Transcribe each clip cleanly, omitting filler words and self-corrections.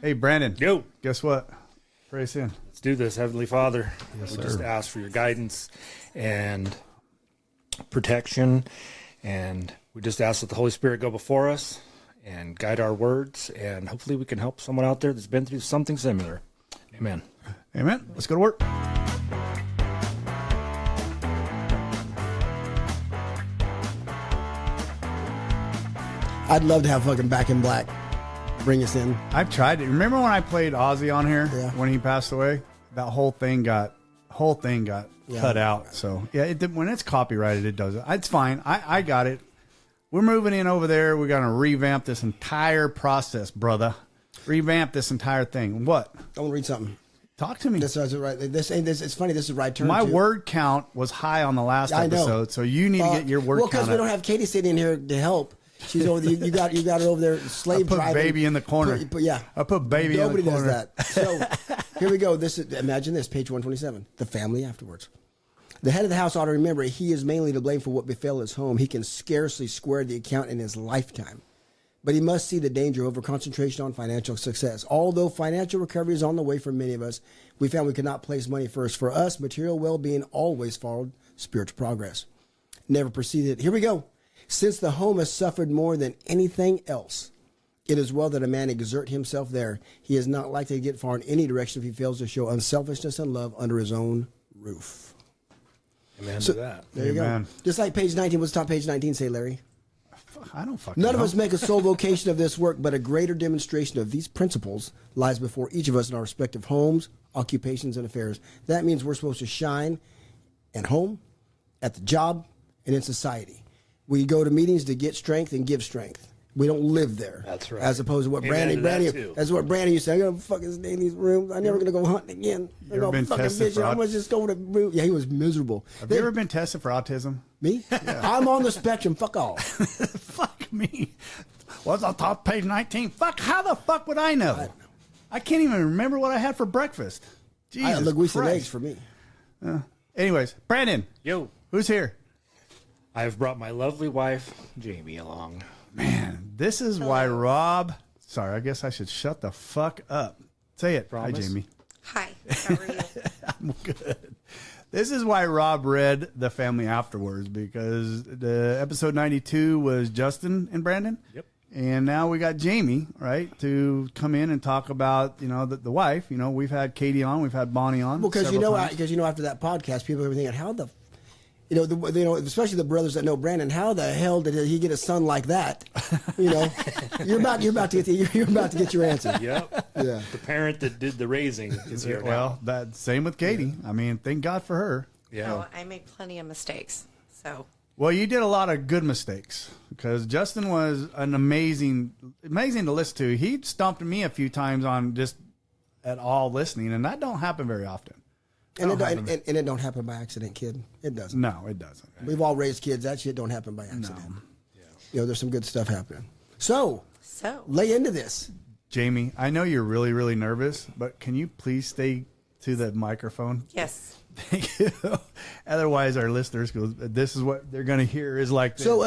Hey, Brandon. Yo. Guess what? Pray us in. Let's do this, Heavenly Father. Yes, we sir. just ask for your guidance and protection, and we just ask that the Holy Spirit go before us and guide our words, and hopefully we can help someone out there that's been through something similar. Amen. Amen. Let's go to work. I'd love to have fucking Back in Black bring us in. I've tried it. Remember when I played Ozzy on here Yeah. when he passed away? That whole thing got cut out. So yeah, when it's copyrighted, it does it. It's fine. I got it. We're moving in over there. We're gonna revamp this entire process, brother. Revamp this entire thing. What? I want to read something. Talk to me. This is right. This it's funny. This is right turn. My too. word count was high on the last I know. episode, so you need to get your word Well, count because we up. don't have Katie sitting in here to help. She's over. You got her over there. Slave I put driving. baby in the corner. Yeah, I put baby Nobody in the corner. does that. So here we go. Imagine this. Page 127. The family afterwards. The head of the house ought to remember he is mainly to blame for what befell his home. He can scarcely square the account in his lifetime. But he must see the danger of over-concentration on financial success. Although financial recovery is on the way for many of us, we found we could not place money first. For us, material well-being always followed spiritual progress. Never proceeded. Here we go. Since the home has suffered more than anything else, it is well that a man exert himself there. He is not likely to get far in any direction if he fails to show unselfishness and love under his own roof. Amen to that. There you Amen. go. Just like page 19. What's top page 19 say, Larry? I don't fucking None know. of us make a sole vocation of this work, but a greater demonstration of these principles lies before each of us in our respective homes, occupations, and affairs. That means we're supposed to shine at home, at the job, and in society. We go to meetings to get strength and give strength. We don't live there. That's right. As opposed to what Amen Brandy, to that, too. that's what Brandy used to say. I'm going to fucking stay in these rooms. I'm never going to go hunting again. I'm ever gonna been fucking tested bitch. for I'm going to just go to the room. Yeah, he was miserable. Have you ever been tested for autism? Me? I'm on the spectrum. Fuck off. Fuck me. What's on top page 19? Fuck, how the fuck would I know? I can't even remember what I had for breakfast. Jesus Linguiça and Christ. eggs for me. Anyways, Brandon, Yo. who's here? I have brought my lovely wife, Jamie, along. Man, this is why Rob... Sorry, I guess I should shut the fuck up. Say it. Promise? Hi, Jamie. Hi, how are you? I'm good. This is why Rob read The Family Afterwards, because the episode 92 was Justin and Brandon. Yep. And now we got Jamie, right, to come in and talk about, the wife. We've had Katie on, we've had Bonnie on. Well, because several times. after that podcast, people are thinking, how the, especially the brothers that know Brandon, how the hell did he get a son like that? You're about to get your answer. Yep. Yeah. The parent that did the raising is here Well, that same with Katie. I mean, thank God for her. now. Yeah. Oh, I made plenty of mistakes. So Well, you did a lot of good mistakes because Justin was an amazing to listen to. He stumped me a few times on just at all listening, and that don't happen very often. And it don't happen by accident, kid. It doesn't. No, it doesn't. We've all raised kids. That shit don't happen by accident. There's some good stuff happening. So lay into this. Jamie, I know you're really, really nervous, but can you please stay to the microphone? yes, Thank you. Otherwise, our listeners go, this is what they're going to hear is like this. So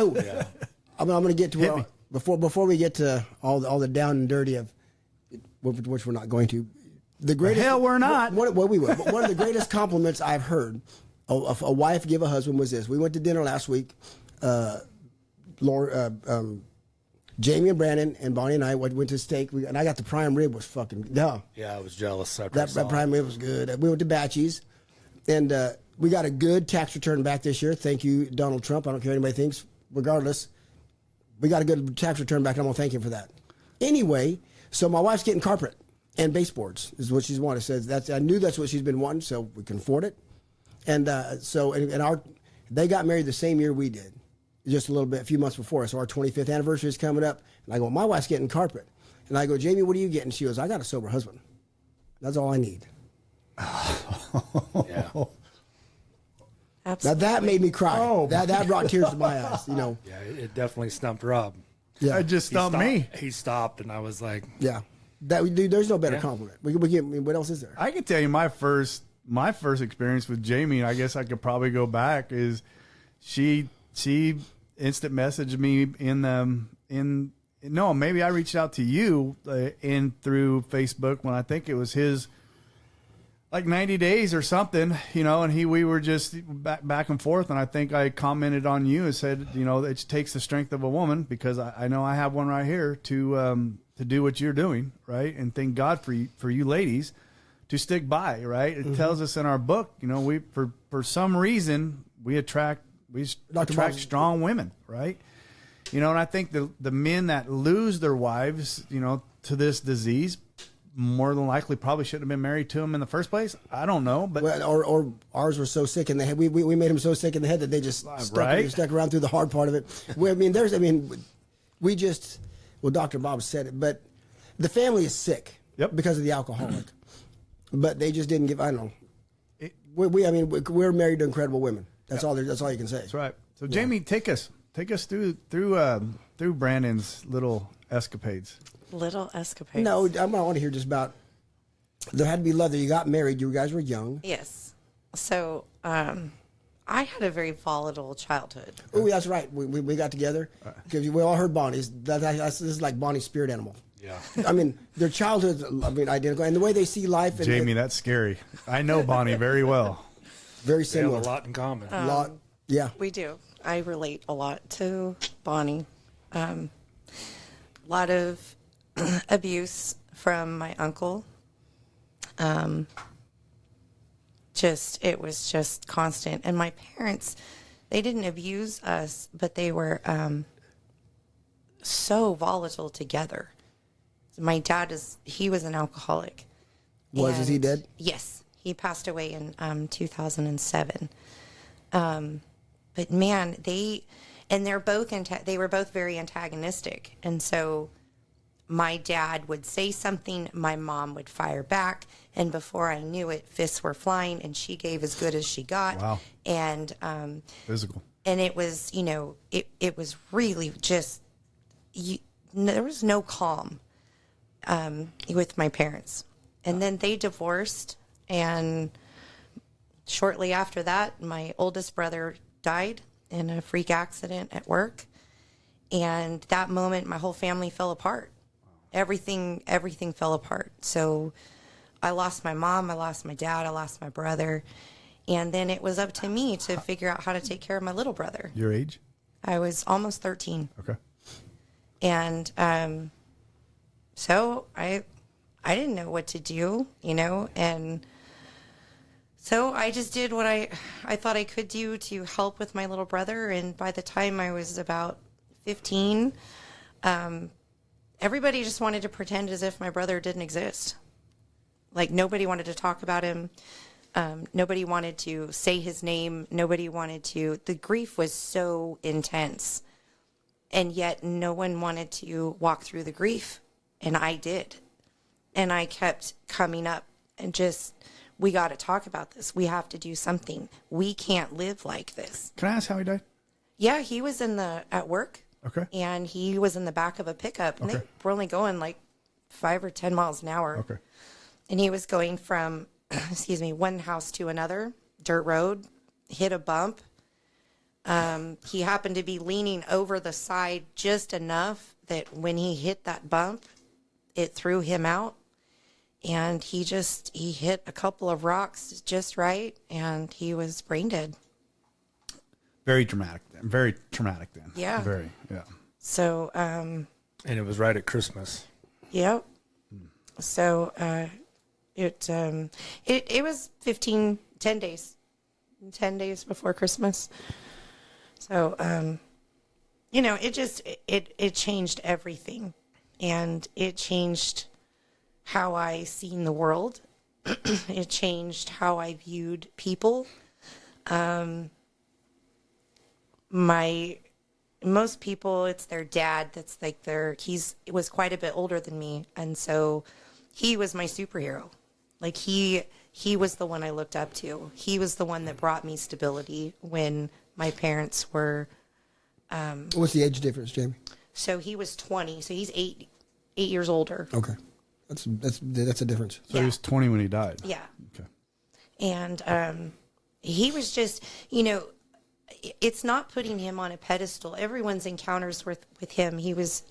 I'm going to get to Hit me. before we get to all the down and dirty of which we're not going to. The greatest hell we're not. We will. But one of the greatest compliments I've heard of a wife give a husband was this. We went to dinner last week. Jamie and Brandon and Bonnie and I went to steak. And I got the prime rib was fucking Yeah, I was jealous after I that saw prime rib was good. We went to Batchy's, and we got a good tax return back this year. Thank you, Donald Trump. I don't care what anybody thinks. Regardless, we got a good tax return back, and I'm going to thank him for that. Anyway, so my wife's getting carpet and baseboards is what she's wanted. Says I knew that's what she's been wanting, so we can afford it. And they got married the same year we did, just a few months before. So our 25th anniversary is coming up, and I go, my wife's getting carpet, and I go, Jamie, what are you getting? She goes, I got a sober husband. That's all I need. Yeah. absolutely. Now that made me cry. Oh, that brought tears to my eyes. Yeah, it definitely stumped Rob. Yeah. I just He stumped me. He stopped, and I was like, Yeah. Dude, there's no better compliment. What else is there? I can tell you my first experience with Jamie, I guess I could probably go back, is she instant messaged me in no, maybe I reached out to you in through Facebook when I think it was his like 90 days or something, you know, and we were just back and forth. And I think I commented on you and said, you know, it takes the strength of a woman, because I know I have one right here to do what you're doing. Right. And thank God for you ladies to stick by. Right. It tells us in our book, you know, for some reason we attract strong women. Right. You know, and I think the men that lose their wives, you know, to this disease, more than likely probably shouldn't have been married to him in the first place. I don't know, but or ours were so sick in the head. We made them so sick in the head that they just stuck around through the hard part of it. Dr. Bob said it, but the family is sick because of the alcoholic. But they just didn't give. I don't know. We're married to incredible women. That's all. That's all you can say. That's right. So Jamie, take us through Brandon's little escapades. Little escapades. No, I want to hear just about. There had to be love. You got married. You guys were young. Yes. So I had a very volatile childhood. Oh, that's right. We got together because we all heard Bonnie's. This is like Bonnie's spirit animal. Yeah. I mean, their childhoods, identical, and the way they see life. Jamie, that's scary. I know Bonnie very well. Very similar. We have a lot in common. A lot. Yeah. We do. I relate a lot to Bonnie. A lot of abuse from my uncle. It was just constant. And my parents, they didn't abuse us, but they were so volatile together. My dad he was an alcoholic. Is he dead? Yes. He passed away in 2007. But man, they were both very antagonistic. And so my dad would say something, my mom would fire back, and before I knew it, fists were flying, and she gave as good as she got. Wow. And physical. And it was, it was really just there was no calm with my parents. And then they divorced, and shortly after that, my oldest brother died in a freak accident at work. And that moment, my whole family fell apart. Everything fell apart. So I lost my mom, I lost my dad, I lost my brother. And then it was up to me to figure out how to take care of my little brother. Your age? I was almost 13. Okay. And so I didn't know what to do, and so I just did what I thought I could do to help with my little brother. And by the time I was about 15, everybody just wanted to pretend as if my brother didn't exist. Like, nobody wanted to talk about him. Nobody wanted to say his name. The grief was so intense. And yet no one wanted to walk through the grief. And I did. And I kept coming up and we got to talk about this. We have to do something. We can't live like this. Can I ask how he died? Yeah, he was at work. Okay. And he was in the back of a pickup. And Okay. they were only going like 5 or 10 miles an hour. Okay. And he was going from, one house to another, dirt road, hit a bump. He happened to be leaning over the side just enough that when he hit that bump, it threw him out. And he hit a couple of rocks just right, and he was brain dead. Very dramatic then. Very traumatic then. Yeah. Very, yeah. So, And it was right at Christmas. yep. So, it was 10 days before Christmas. So, it changed everything, and it changed how I seen the world. It changed how I viewed people. Most people, it's their dad that's like he was quite a bit older than me, and so he was my superhero. Like he was the one I looked up to. He was the one that brought me stability when my parents were. What's the age difference, Jamie? So he was 20, so he's 8 years older. Okay, that's a difference. So he was 20 when he died. Yeah. Okay. And he was just, it's not putting him on a pedestal. Everyone's encounters with him, he was,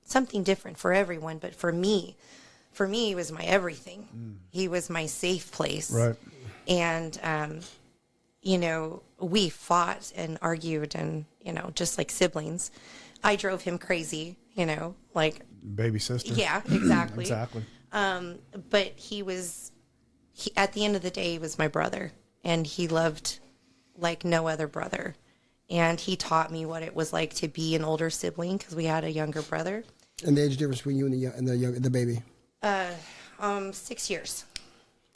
something different for everyone. But for me, he was my everything. He was my safe place. Right. And, you know, we fought and argued and, you know, just like siblings. I drove him crazy, you know, like. Baby sister. Yeah, exactly. Exactly. But at the end of the day, he was my brother, and he loved like no other brother. And he taught me what it was like to be an older sibling, because we had a younger brother. And the age difference between you and the baby? 6 years.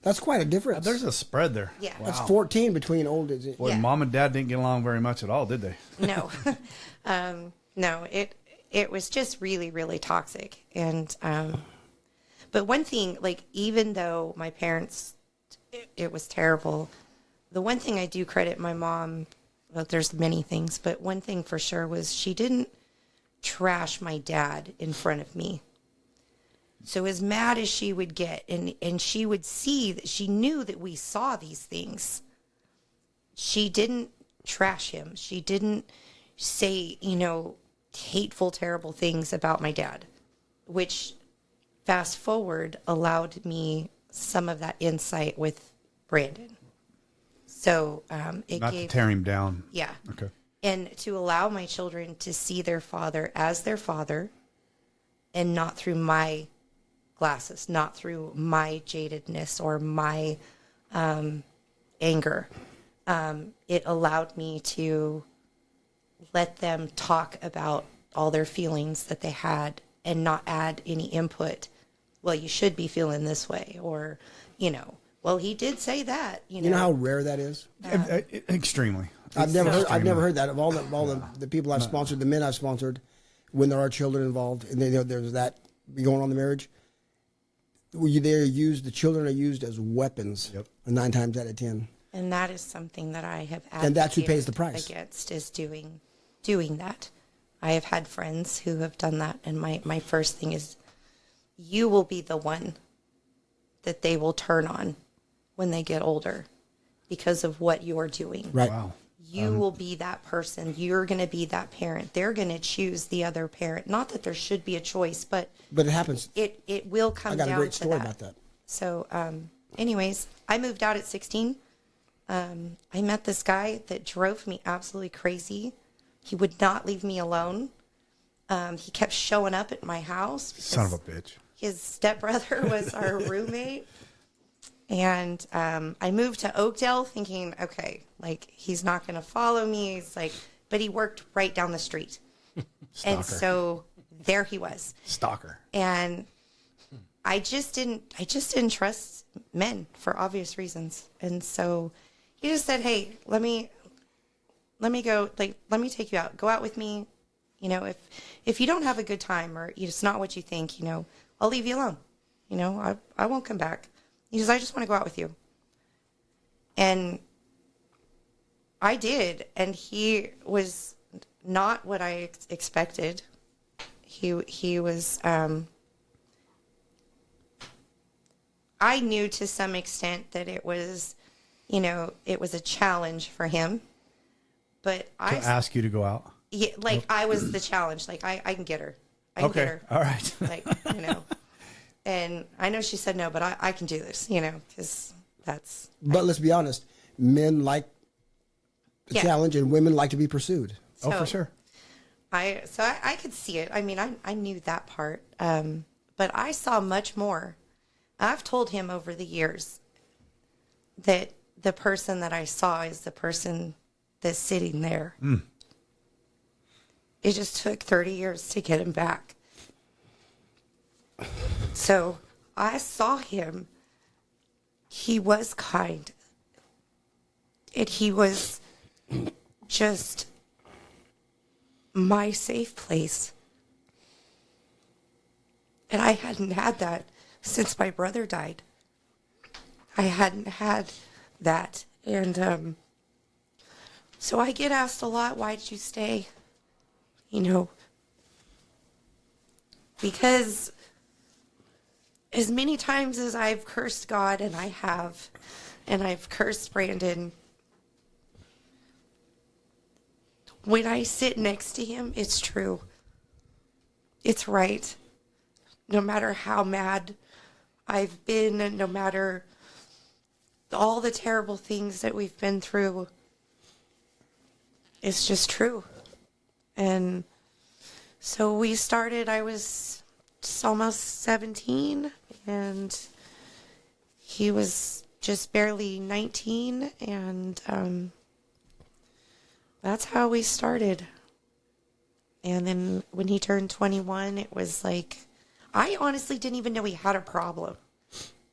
That's quite a difference. There's a spread there. Yeah. Wow. That's 14 between old. Boy, Yeah. Mom and Dad didn't get along very much at all, did they? No. No, it was just really, really toxic. And, but one thing, like, even though my parents, it was terrible, the one thing I do credit my mom, well, there's many things, but one thing for sure was she didn't trash my dad in front of me. So as mad as she would get, and she would see that she knew that we saw these things, she didn't trash him. She didn't say, you know, hateful, terrible things about my dad, which fast forward allowed me some of that insight with Brandon. So it Not gave, to tear him down. yeah. Okay. And to allow my children to see their father as their father, and not through my glasses, not through my jadedness or my anger. It allowed me to let them talk about all their feelings that they had and not add any input. Well, you should be feeling this way, or, you know, well, he did say that. You You know how rare that is? Extremely. I've never heard that of all the people I've sponsored, the men I've sponsored, when there are children involved, and there's that going on in the marriage. The children are used as weapons. Yep. 9 times out of 10. And that is something that I have advocated And that's who pays the price. against, is doing that. I have had friends who have done that, and my first thing is, you will be the one that they will turn on when they get older because of what you're doing. Right. Wow. You will be that person. You're going to be that parent. They're going to choose the other parent. Not that there should be a choice, but But it happens. it will come I down got to a great story that. about that. So, anyways, I moved out at 16. I met this guy that drove me absolutely crazy. He would not leave me alone. He kept showing up at my house. Son of a bitch. His stepbrother was our roommate. And I moved to Oakdale thinking, okay, like, he's not going to follow me. He's like, but he worked right down the street. And so there he was. Stalker. And I just didn't trust men for obvious reasons. And so he just said, hey, let me go, like, let me take you out. Go out with me. You know, if you don't have a good time, or it's not what you think, you know, I'll leave you alone. You know, I won't come back. He says, I just want to go out with you. And I did. And he was not what I expected. He was, I knew to some extent that it was, you know, it was a challenge for him. But To ask you to go out? Yeah, like, I was the challenge. Like, I can get her. I can get her. All right. Like, you know. And I know she said no, but I can do this, you know, because that's... But let's be honest. Men like the challenge, and women like to be pursued. Oh, for sure. I could see it. I mean, I knew that part. But I saw much more. I've told him over the years that the person that I saw is the person that's sitting there. It just took 30 years to get him back. So I saw him. He was kind. And he was just my safe place. And I hadn't had that since my brother died. I hadn't had that. And so I get asked a lot, why did you stay? You know, because as many times as I've cursed God, and I've cursed Brandon, when I sit next to him, it's true. it's right. No matter how mad I've been, and no matter all the terrible things that we've been through, it's just true. And so we started, I was just almost 17, and he was just barely 19, and that's how we started. And then when he turned 21, it was like, I honestly didn't even know he had a problem.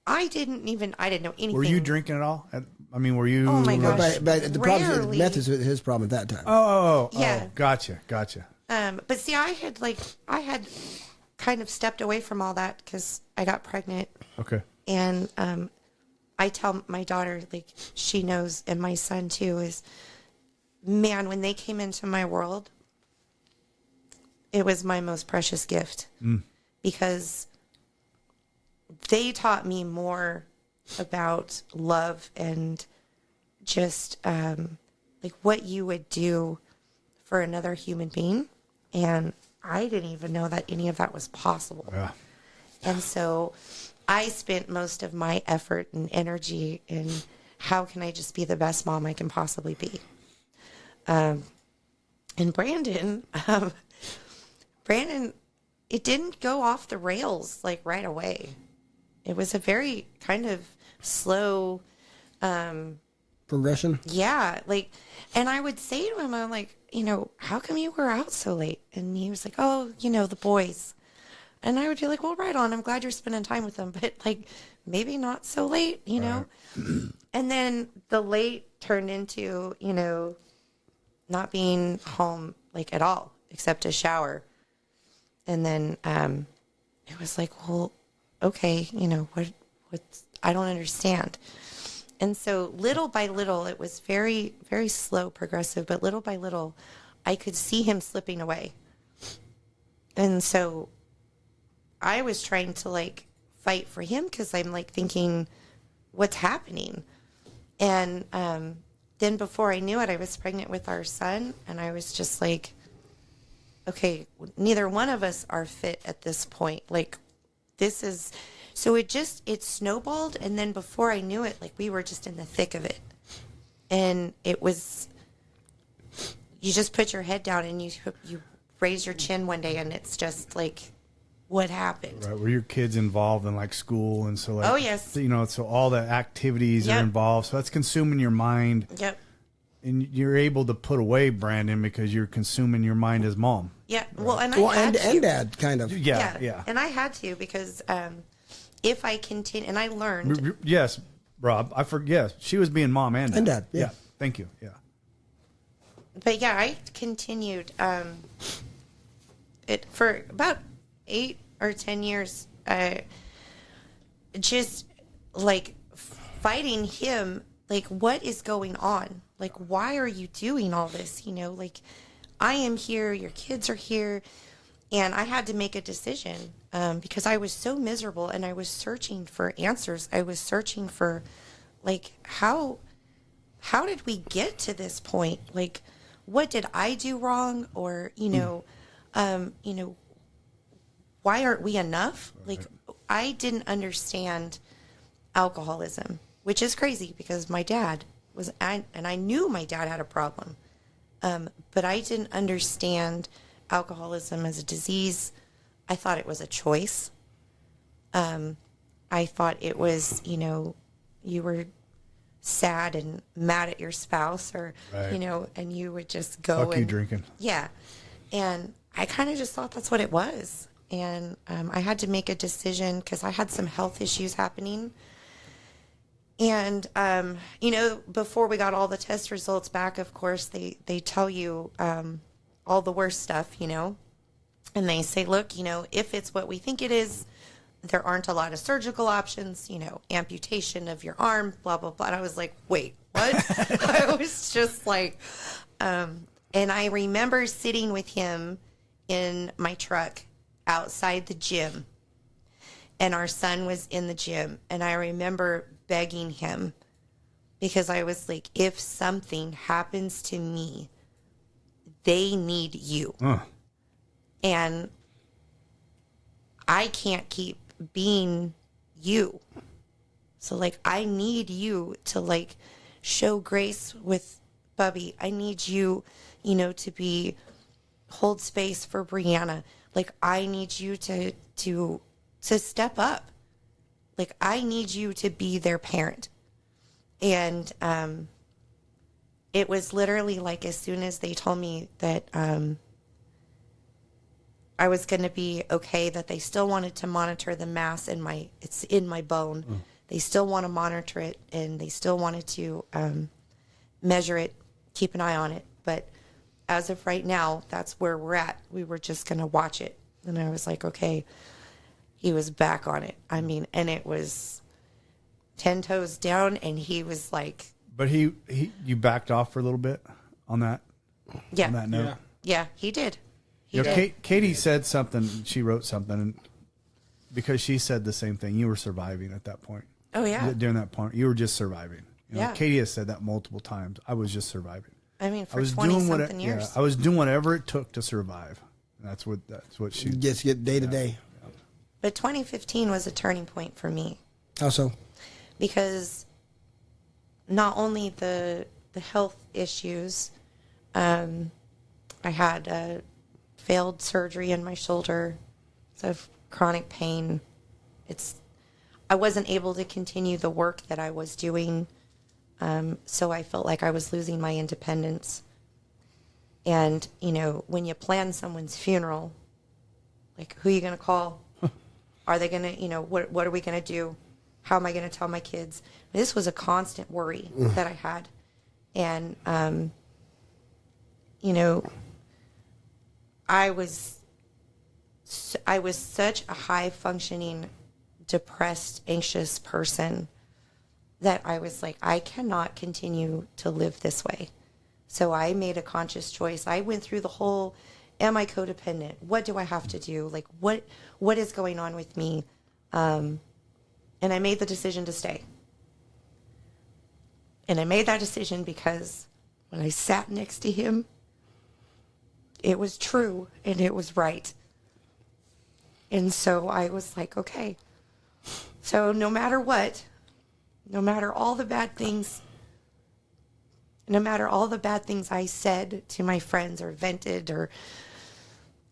I didn't know anything. Were you drinking at all? I mean, were you? Oh my gosh. But the problem is Rarely. meth is his problem at that time. Yeah. Gotcha. But see, I had kind of stepped away from all that because I got pregnant. Okay. And I tell my daughter, like, she knows, and my son too, is, man, when they came into my world, it was my most precious gift. Because they taught me more about love and just like what you would do for another human being. And I didn't even know that any of that was possible. Yeah. And so I spent most of my effort and energy in how can I just be the best mom I can possibly be. And Brandon, it didn't go off the rails like right away. It was a very kind of slow Progression? Yeah, like, and I would say to him, I'm like, how come you were out so late? And he was like, oh, the boys. And I would be like, well, right on. I'm glad you're spending time with them, but like, maybe not so late, know? And then the late turned into, not being home like at all, except to shower. And then it was like, well, okay, what, I don't understand. And so little by little, it was very, very slow, progressive, but little by little, I could see him slipping away. And so I was trying to like fight for him because I'm like thinking, what's happening? And then before I knew it, I was pregnant with our son, and I was just like, okay, neither one of us are fit at this point. Like, this is, so it snowballed. And then before I knew it, like, we were just in the thick of it. And it was, you just put your head down and you raise your chin one day, and it's just like, what happened? Right. Were your kids involved in like school? And so like, oh yes. So all the activities are involved. So that's consuming your mind. Yep. And you're able to put away Brandon because you're consuming your mind as mom. Yeah. Well, and I had to. And dad, kind of. Yeah. And I had to because if I continue, and I learned. Yes, Rob. Yes, she was being mom and dad. And dad. Yeah. Thank you. Yeah. But yeah, I continued it for about 8 or 10 years. Just like fighting him. Like, what is going on? Like, why are you doing all this? Like, I am here, your kids are here. And I had to make a decision because I was so miserable, and I was searching for answers. I was searching for, like, how did we get to this point? Like, what did I do wrong? Or, why aren't we enough? Like, I didn't understand alcoholism, which is crazy because my dad was, and I knew my dad had a problem, but I didn't understand alcoholism as a disease. I thought it was a choice. I thought it was, you were sad and mad at your spouse, or, right. And you would just go Fuck you drinking. Yeah. And I kind of just thought that's what it was. And I had to make a decision because I had some health issues happening. And, before we got all the test results back, of course, they tell you all the worst stuff, and they say, look, if it's what we think it is, there aren't a lot of surgical options, amputation of your arm, blah, blah, blah. And I was like, wait, what? I was just like, and I remember sitting with him in my truck outside the gym, and our son was in the gym, and I remember begging him because I was like, if something happens to me, they need you. And I can't keep being you. So like, I need you to like show grace with Bubby. I need you, you know, to hold space for Brianna. Like, I need you to step up. Like, I need you to be their parent. And it was literally like, as soon as they told me that I was going to be okay, that they still wanted to monitor the mass it's in my bone. They still want to monitor it, and they still wanted to measure it, keep an eye on it. But as of right now, that's where we're at. We were just going to watch it. And I was like, okay, he was back on it. I mean, and it was 10 toes down, and he was like. But you backed off for a little bit on that? Yeah. On that note? Yeah, he did. Katie said something. She wrote something, and because she said the same thing. You were surviving at that point. Oh, yeah. During that point, you were just surviving. You know, yeah. Katie has said that multiple times. I was just surviving. I mean, for 20-something years. Yeah, I was doing whatever it took to survive. That's what she... Just get day to day. Yeah. But 2015 was a turning point for me. How so? Because not only the health issues, I had a failed surgery in my shoulder. So I have chronic pain. I wasn't able to continue the work that I was doing. So I felt like I was losing my independence. And, you know, when you plan someone's funeral, like, who are you going to call? Are they going to, you know, what are we going to do? How am I going to tell my kids? This was a constant worry that I had. And, you know, I was such a high functioning, depressed, anxious person that I was like, I cannot continue to live this way. So I made a conscious choice. I went through the whole, am I codependent? What do I have to do? Like, what is going on with me? And I made the decision to stay. And I made that decision because when I sat next to him, it was true and it was right. And so I was like, okay. So no matter what, no matter all the bad things, no matter all the bad things I said to my friends or vented, or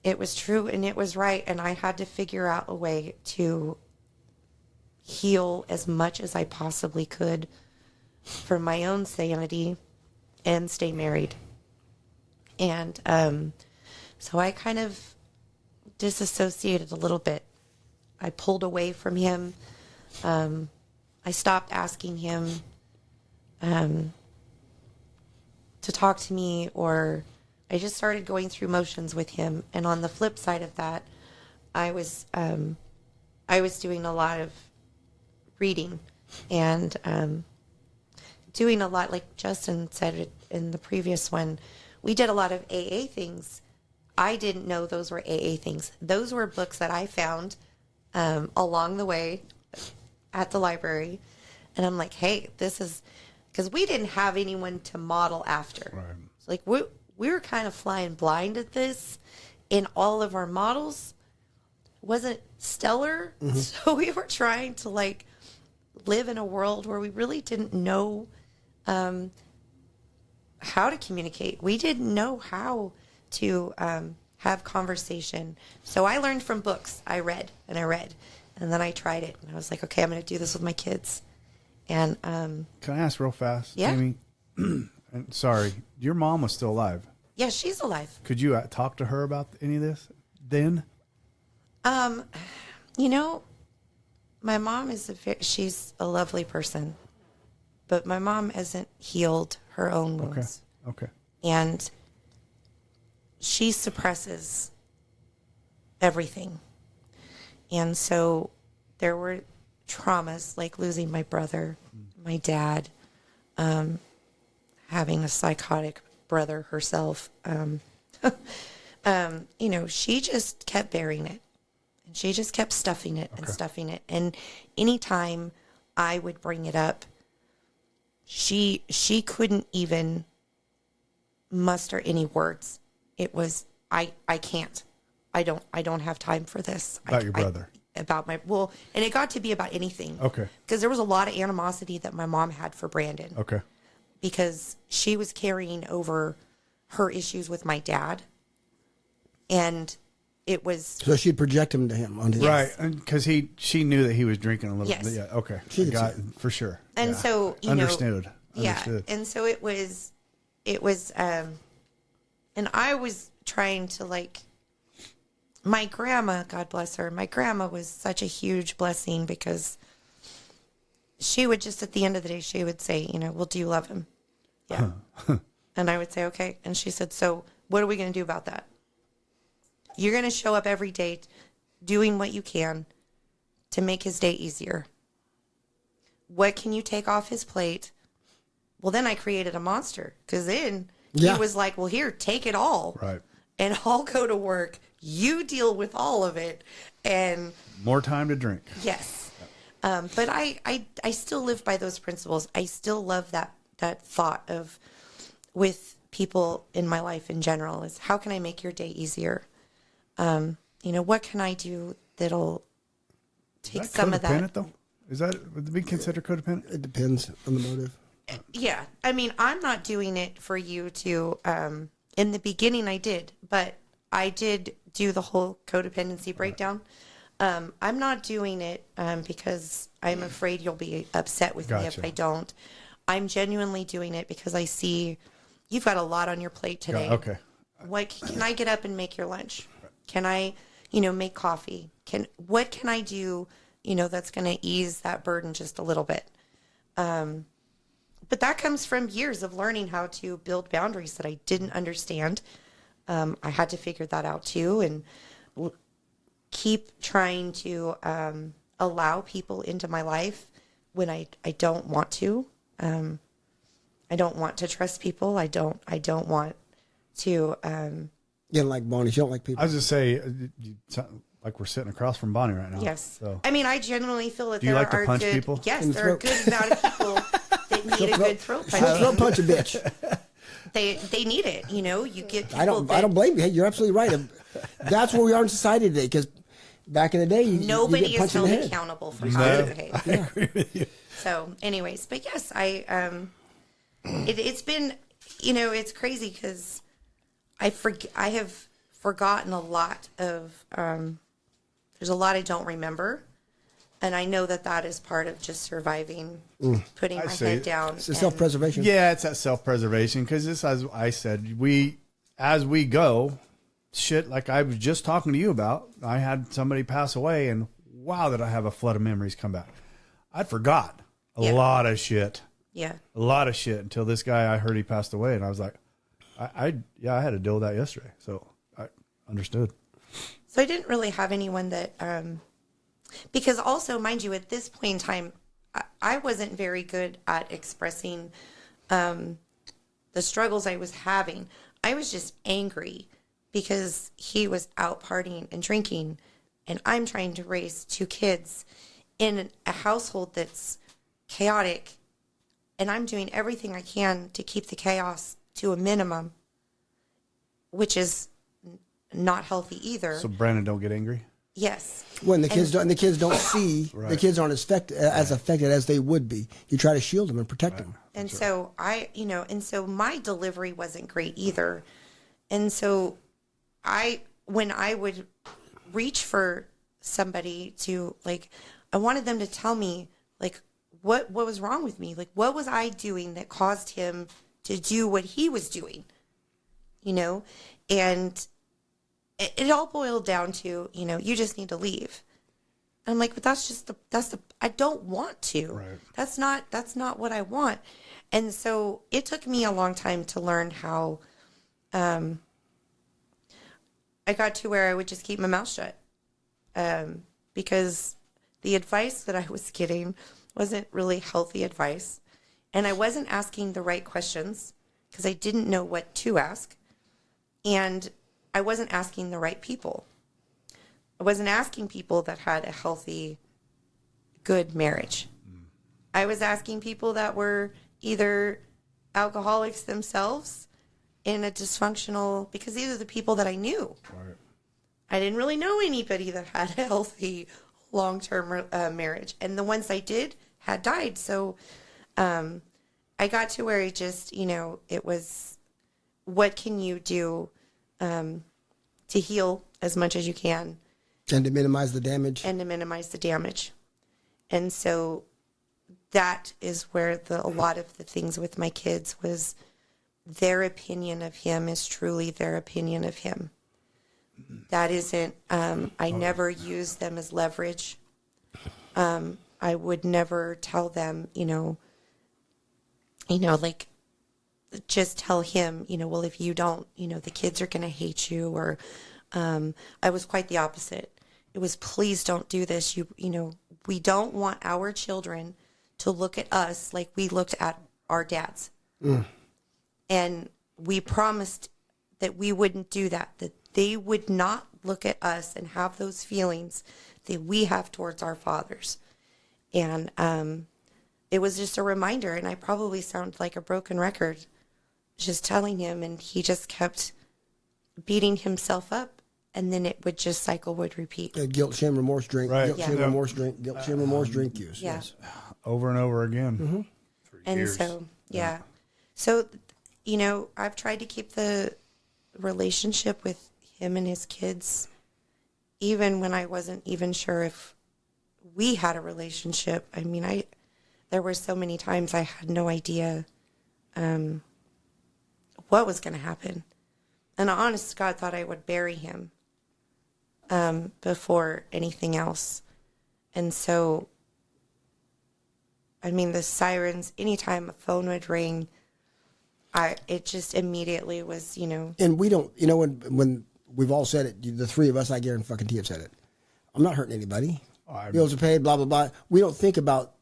it was true and it was right. And I had to figure out a way to heal as much as I possibly could for my own sanity and stay married. And so I kind of disassociated a little bit. I pulled away from him. I stopped asking him to talk to me, or I just started going through motions with him. And on the flip side of that, I was doing a lot of reading and doing a lot, like Justin said it in the previous one. We did a lot of AA things. I didn't know those were AA things. Those were books that I found along the way at the library. And I'm like, hey, this is... Because we didn't have anyone to model after. Right. So like we were kind of flying blind at this, and all of our models wasn't stellar. Mm-hmm. So we were trying to like live in a world where we really didn't know how to communicate. We didn't know how to have conversation. So I learned from books. I read, and then I tried it, and I was like, okay, I'm going to do this with my kids. And can I ask real fast, yeah. Amy? And sorry, your mom was still alive. Yeah, she's alive. Could you talk to her about any of this then? You know, my mom she's a lovely person, but my mom hasn't healed her own wounds. Okay. And she suppresses everything. And so there were traumas like losing my brother, my dad, having a psychotic brother herself. You know, she just kept burying it, and she just kept stuffing it and stuffing it. And anytime I would bring it up, she couldn't even muster any words. It was, I can't. I don't have time for this. About your brother. And it got to be about anything. Okay. Because there was a lot of animosity that my mom had for Brandon. Okay. Because she was carrying over her issues with my dad. And it was... So she'd project him to him. On his Right. Because she knew that he was drinking a little Yes. bit. Yeah. Okay. She did got too. for sure. And Yeah. so, Understood. Yeah. And so it was, and I was trying to like, my grandma, God bless her, my grandma was such a huge blessing because she would just, at the end of the day, she would say, well, do you love him? Yeah. And I would say, okay. And she said, so what are we going to do about that? You're going to show up every day doing what you can to make his day easier. What can you take off his plate? Well, then I created a monster because then he was like, well, here, take it all. Right. And I'll go to work. You deal with all of it. And More time to drink. yes. But I still live by those principles. I still love that thought of with people in my life in general is how can I make your day easier? What can I do that'll take some of that? Codependent, though? Would it be considered codependent? It depends on the motive. Yeah. I mean, I'm not doing it for you to, in the beginning I did, but I did do the whole codependency breakdown. I'm not doing it because I'm afraid you'll be upset with me if I don't. I'm genuinely doing it because I see you've got a lot on your plate today. Okay. What can I get up and make your lunch? Can I, make coffee? What can I do, that's going to ease that burden just a little bit? But that comes from years of learning how to build boundaries that I didn't understand. I had to figure that out too, and keep trying to allow people into my life when I don't want to. I don't want to trust people. I don't want to. You don't like Bonnie. You don't like people. I was just say, you sound like we're sitting across from Bonnie right now. Yes. So. I mean, I genuinely feel that Do you there like to are punch good people? Yes, In the there are a throat? good amount of people that need a good throat punch. Throat punch a bitch. They need it. You get people I don't blame you. Hey, you're absolutely right. That's where we are in society today. Because back in the day, nobody you get is punched in held the head. accountable for No. how they behave. I agree with you. So, anyways, but yes, it's been, it's crazy because I have forgotten a lot of. There's a lot I don't remember, and I know that is part of just surviving, putting my head down. It's self-preservation. Yeah, it's that self-preservation because this, as I said, as we go, shit like I was just talking to you about. I had somebody pass away, and wow, did I have a flood of memories come back. I forgot a lot of shit. Yeah. A lot of shit until this guy, I heard he passed away, and I was like, I had to deal with that yesterday, so I understood. So I didn't really have anyone that, because also, mind you, at this point in time, I wasn't very good at expressing the struggles I was having. I was just angry because he was out partying and drinking, and I'm trying to raise 2 kids in a household that's chaotic, and I'm doing everything I can to keep the chaos to a minimum, which is not healthy either. So Brandon don't get angry? Yes. When the kids don't see, the kids aren't as affected as they would be. You try to shield them and protect them. And so so my delivery wasn't great either. And so when I would reach for somebody to, like, I wanted them to tell me, like, what was wrong with me? Like, what was I doing that caused him to do what he was doing? And it all boiled down to, you just need to leave. I'm like, but that's I don't want to. Right. That's not what I want. And so it took me a long time to learn how, I got to where I would just keep my mouth shut. Because the advice that I was getting wasn't really healthy advice. And I wasn't asking the right questions because I didn't know what to ask. And I wasn't asking the right people. I wasn't asking people that had a healthy, good marriage. I was asking people that were either alcoholics themselves in a dysfunctional, because these are the people that I knew. I didn't really know anybody that had a healthy long-term marriage. And the ones I did had died. So I got to where it just, it was, what can you do to heal as much as you can? And to minimize the damage. And so that is where a lot of the things with my kids was their opinion of him is truly their opinion of him. That isn't, I never use them as leverage. I would never tell them, like, just tell him, well, if you don't, the kids are going to hate you. Or I was quite the opposite. It was, please don't do this. We don't want our children to look at us like we looked at our dads. And we promised that we wouldn't do that they would not look at us and have those feelings that we have towards our fathers. And it was just a reminder, and I probably sound like a broken record just telling him, and he just kept beating himself up, and then it would just cycle would repeat. Guilt, shame, remorse, drink. Right. Guilt, shame, remorse, drink. Guilt, shame, remorse, drink, use. Yeah. Yes. Over and over again. And years. so, yeah. So, I've tried to keep the relationship with him and his kids, even when I wasn't even sure if we had a relationship. I mean, there were so many times I had no idea what was going to happen. And I honest to God thought I would bury him before anything else. And so, I mean, the sirens, anytime a phone would ring, it just immediately was, And we don't, when we've all said it, the three of us, I guarantee have said it. I'm not hurting anybody. Bills are paid, blah, blah, blah. We don't think about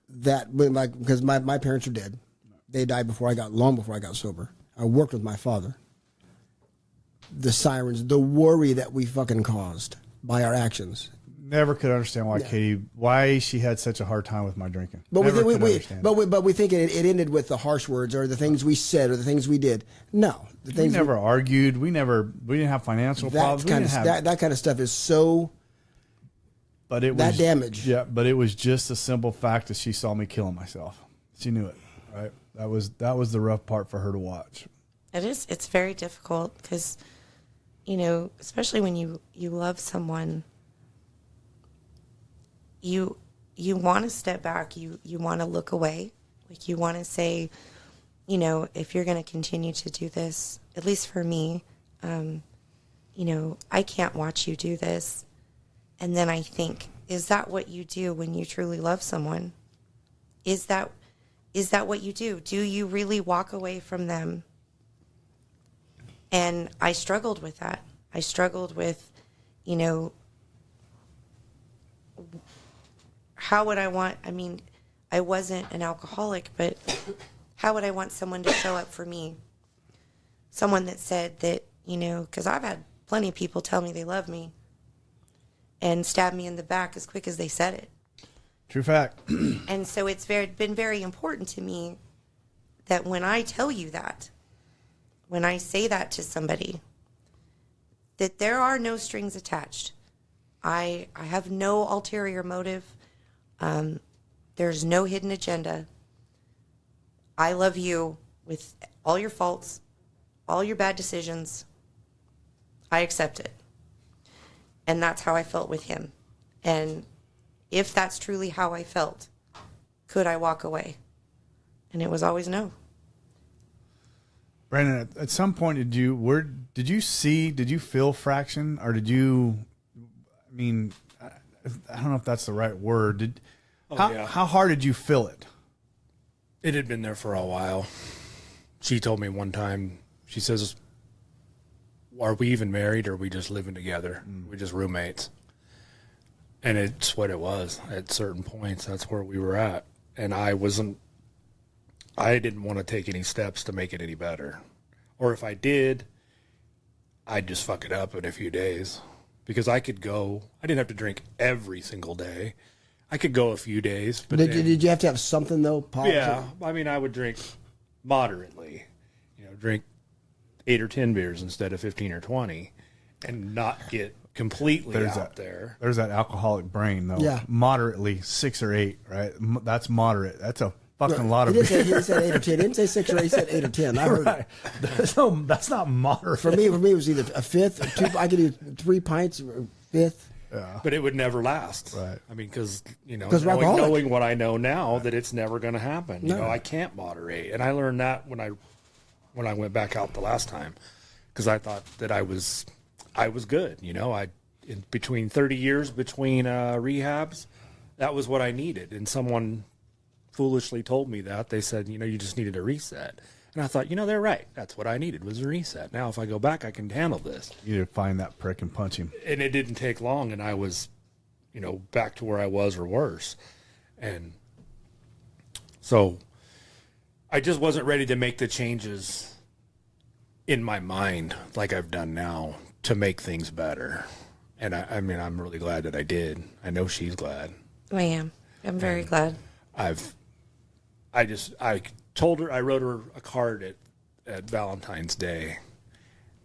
that because my parents are dead. They died long before I got sober. I worked with my father. The sirens, the worry that we fucking caused by our actions. Never could understand why she had such a hard time with my drinking. But Never we could understand. but we think it ended with the harsh words or the things we said or the things we did. No, the We things never argued. We didn't have financial problems. that kind of stuff is so. But it was that damage. Yeah, but it was just a simple fact that she saw me killing myself. She knew it, right? That was the rough part for her to watch. It is. It's very difficult because, especially when you love someone, you want to step back. You want to look away. Like you want to say, if you're going to continue to do this, at least for me, I can't watch you do this. And then I think, is that what you do when you truly love someone? Is that what you do? Do you really walk away from them? And I struggled with that. I struggled with, how would I want, I wasn't an alcoholic, but how would I want someone to show up for me? Someone that said that, because I've had plenty of people tell me they love me and stab me in the back as quick as they said it. True fact. And so it's been very important to me that when I tell you that, when I say that to somebody, that there are no strings attached. I have no ulterior motive. There's no hidden agenda. I love you with all your faults, all your bad decisions. I accept it. And that's how I felt with him. And if that's truly how I felt, could I walk away? And it was always no. Brandon, at some point, did you feel fraction, or did you? I don't know if that's the right word. How hard did you feel it? It had been there for a while. She told me one time, she says, are we even married or are we just living together? We're just roommates. And it's what it was. At certain points, that's where we were at. And I didn't want to take any steps to make it any better. Or if I did, I'd just fuck it up in a few days. Because I didn't have to drink every single day. I could go a few days. But did you have to have something, though? Yeah. I would drink moderately. Drink 8 or 10 beers instead of 15 or 20 and not get completely out there. There's that alcoholic brain, though. Yeah. Moderately 6 or 8, right? That's moderate. That's a fucking lot of He beer. said 8 or 10. He didn't say 6 or 8. He said 8 or 10. I heard Right. That's not moderate. For me, it was either a fifth or 2. I could do 3 pints or a fifth. But it would never last. Right. I mean, because, alcoholic. knowing what I know now, that it's never going to happen. No. You know, I can't moderate. And I learned that when I went back out the last time, because I thought that I was good. You know, in between 30 years between rehabs, that was what I needed. And someone foolishly told me that. They said, you just needed a reset. And I thought, they're right. That's what I needed, was a reset. Now, if I go back, I can handle this. You need to find that prick and punch him. And it didn't take long, and I was, back to where I was or worse. And so I just wasn't ready to make the changes in my mind like I've done now to make things better. And I mean, I'm really glad that I did. I know she's glad. I am. I'm very glad. I told her, I wrote her a card at Valentine's Day,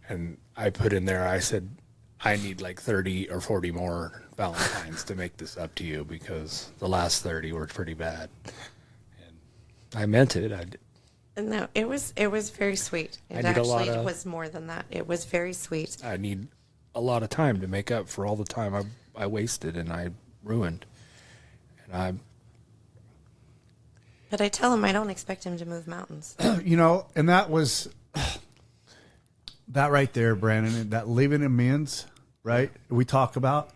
and I put in there, I said, I need like 30 or 40 more Valentines to make this up to you, because the last 30 were pretty bad. And I meant it. No, it was very sweet. It was more than that. It was very sweet. I need a lot of time to make up for all the time I wasted and I ruined. And But I tell him I don't expect him to move mountains. And that was that right there, Brandon, that leaving amends, right? We talk about,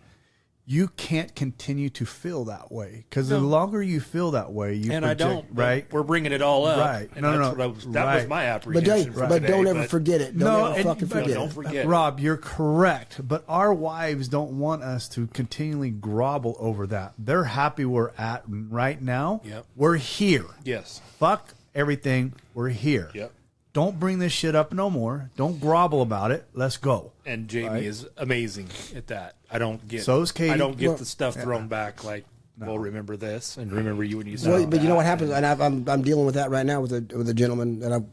you can't continue to feel that way, because the longer you feel that way, I don't. Right? We're bringing it all up. Right. And No. That was my apprehension. But don't ever forget it. Don't ever fucking forget it. Don't forget. Rob, you're correct, but our wives don't want us to continually grovel over that. They're happy we're at right now. Yep. We're here. Yes. Fuck everything. We're here. Yep. Don't bring this shit up no more. Don't grovel about it. Let's go. And Jaime is amazing at that. I don't get. So is Katie. I don't get the stuff thrown back like, well, remember this and remember you when you said. Well, but that. you know what happens, and I'm dealing with that right now with a gentleman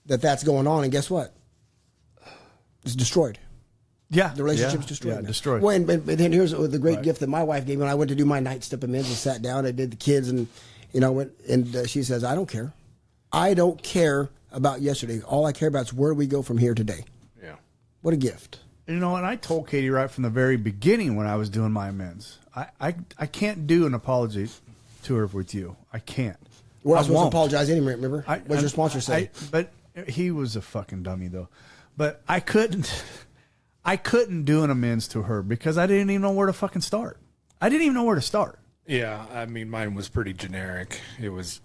that's going on, and guess what? It's destroyed. Yeah. The relationship's destroyed. Yeah, now. destroyed. Well, but then here's the great gift that my wife gave me when I went to do my night step amends and sat down. I did the kids, and she says, I don't care. I don't care about yesterday. All I care about is where we go from here today. Yeah. What a gift. And I told Katie right from the very beginning when I was doing my amends, I can't do an apology tour with you. I can't. Well, I was supposed to won't. apologize anyway, remember? What your sponsor say? But he was a fucking dummy, though. But I couldn't do an amends to her because I didn't even know where to fucking start. I didn't even know where to start. Yeah, I mean, mine was pretty generic. It was,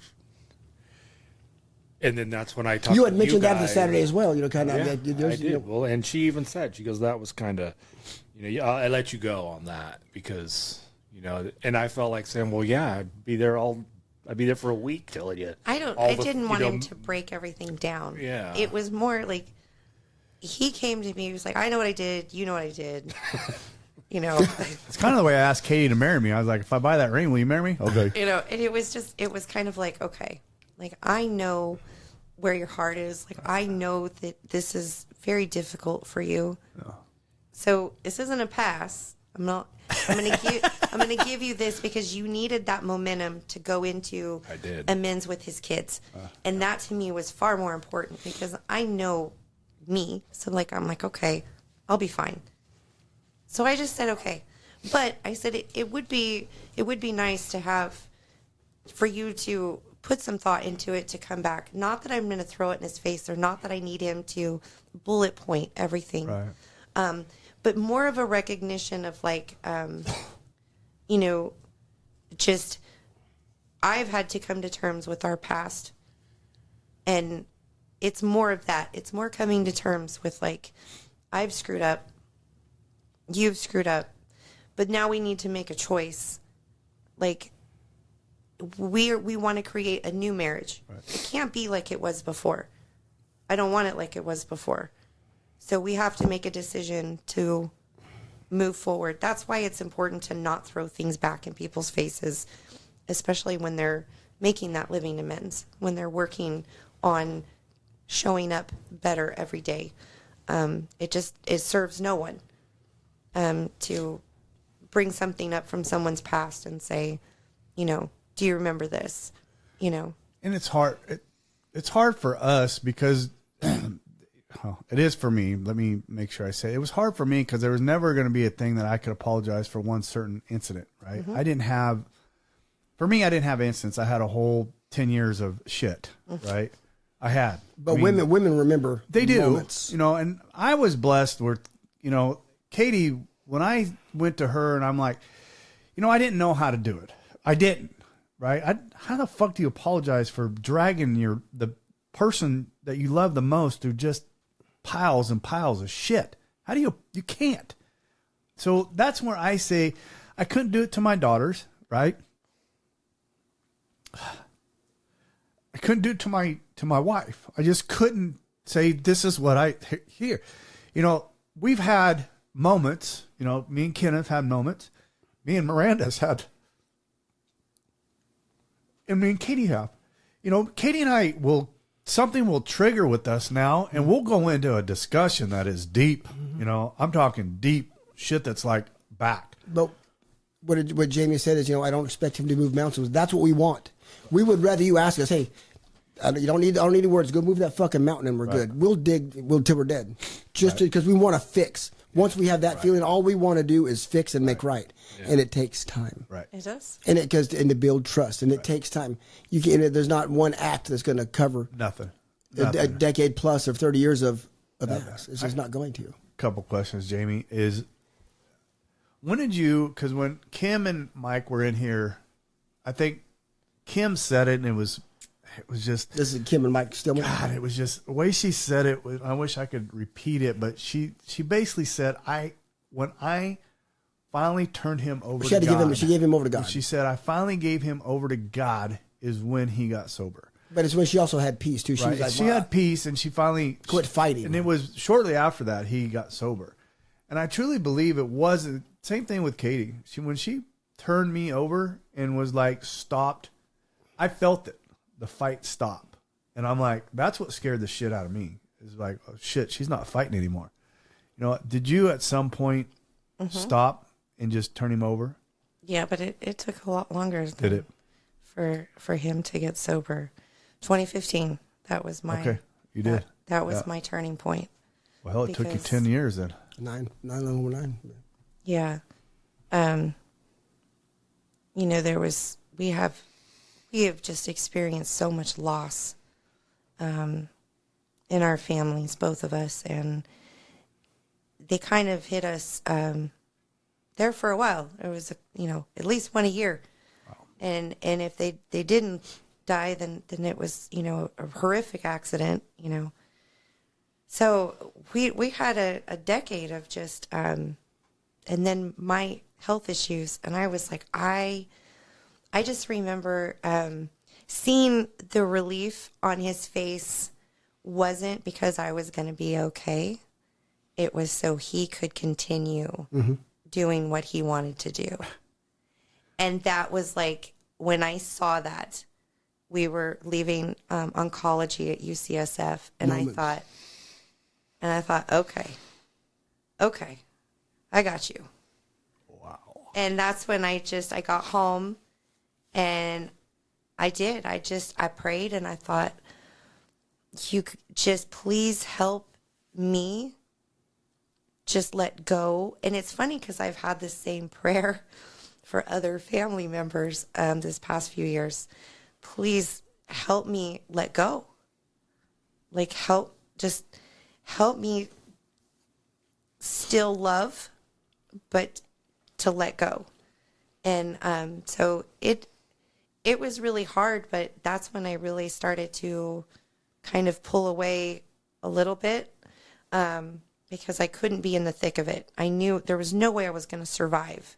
and then that's when I talked. You had to mentioned you that on the guys. Saturday as well. Kind of. Yeah, I did. Well, and she even said, she goes, that was kind of, I let you go on that because, and I felt like saying, well, yeah, I'd be there for a week telling you. I didn't want him to break everything down. Yeah. It was more like he came to me. He was like, I know what I did. You know what I did. It's kind of the way I asked Katie to marry me. I was like, if I buy that ring, will you marry me? Okay. And it was kind of like, okay, like I know where your heart is. Like I know that this is very difficult for you. Yeah. So this isn't a pass. I'm gonna give you this because you needed that momentum to go into amends with his kids. And that to me was far more important because I know me. So I'm like, okay, I'll be fine. So I just said, okay. But I said it would be nice to have for you to put some thought into it to come back. Not that I'm going to throw it in his face or not that I need him to bullet point everything. Right. But more of a recognition of just I've had to come to terms with our past. And it's more of that. It's more coming to terms with I've screwed up. You've screwed up. But now we need to make a choice. We want to create a new marriage. Right. It can't be like it was before. I don't want it like it was before. So we have to make a decision to move forward. That's why it's important to not throw things back in people's faces, especially when they're making that living amends, when they're working on showing up better every day. It serves no one. to bring something up from someone's past and say, you know, do you remember this? You know, and it's hard. It's hard for us because it is for me. Let me make sure I say it was hard for me because there was never going to be a thing that I could apologize for one certain incident. Right? I didn't have. For me, I didn't have incidents. I had a whole 10 years of shit. Right? I had. But women remember. They do. Moments. You know, and I was blessed where, you know, Katie, when I went to her and I'm like, you know, I didn't know how to do it. I didn't. Right? How the fuck do you apologize for dragging the person that you love the most through just piles and piles of shit? How do you can't. So that's where I say I couldn't do it to my daughters, right? I couldn't do it to my wife. I just couldn't say this is what I hear. You know, we've had moments, you know, me and Kenneth had moments. Me and Miranda's had, and me and Katie have. You know, Katie and I something will trigger with us now, and we'll go into a discussion that is deep. You know, I'm talking deep shit that's like back. But what Jamie said is, you know, I don't expect him to move mountains. That's what we want. We would rather you ask us, hey, I don't need any words. Go move that fucking mountain and we're good. We'll dig till we're dead. Just because we want to fix. Once we have that feeling, all we want to do is fix and make right. Yeah. And it takes time. Right. It does. And to build trust. And it takes time. There's not one act that's going to cover nothing. A decade plus or 30 years of that. It's just not going to. Couple questions, Jamie, is when did you, because when Kim and Mike were in here, I think Kim said it and it was just. This is Kim and Mike Stillman. God, it was just the way she said it. I wish I could repeat it, but she basically said, when I finally turned him over to God. She gave him over to God. She said, I finally gave him over to God is when he got sober. But it's when she also had peace too. She was like, she had peace and she finally quit fighting. And it was shortly after that he got sober. And I truly believe it was the same thing with Katie. When she turned me over and was like, stopped, I felt it. The fight stop. And I'm like, that's what scared the shit out of me. It's like, oh shit, she's not fighting anymore. You know, did you at some point stop and just turn him over? Yeah, but it took a lot longer. Did it? For him to get sober. 2015, that was my... Okay, you did. That was my turning point. Well, it took you 10 years then. 9. Yeah. You know, we have just experienced so much loss in our families, both of us, and they kind of hit us there for a while. It was, at least one a year. Wow. And if they didn't die, then it was, a horrific accident, So we had a decade of just, and then my health issues, and I was like, I just remember seeing the relief on his face wasn't because I was going to be okay. It was so he could continue doing what he wanted to do. And that was like, when I saw that, we were leaving oncology at UCSF, and I thought, okay, I got you. Wow. And that's when I got home, and I prayed, and I thought, you just please help me just let go. And it's funny because I've had the same prayer for other family members this past few years. Please help me let go. Like, help me still love, but to let go. And so it was really hard, but that's when I really started to kind of pull away a little bit because I couldn't be in the thick of it. I knew there was no way I was going to survive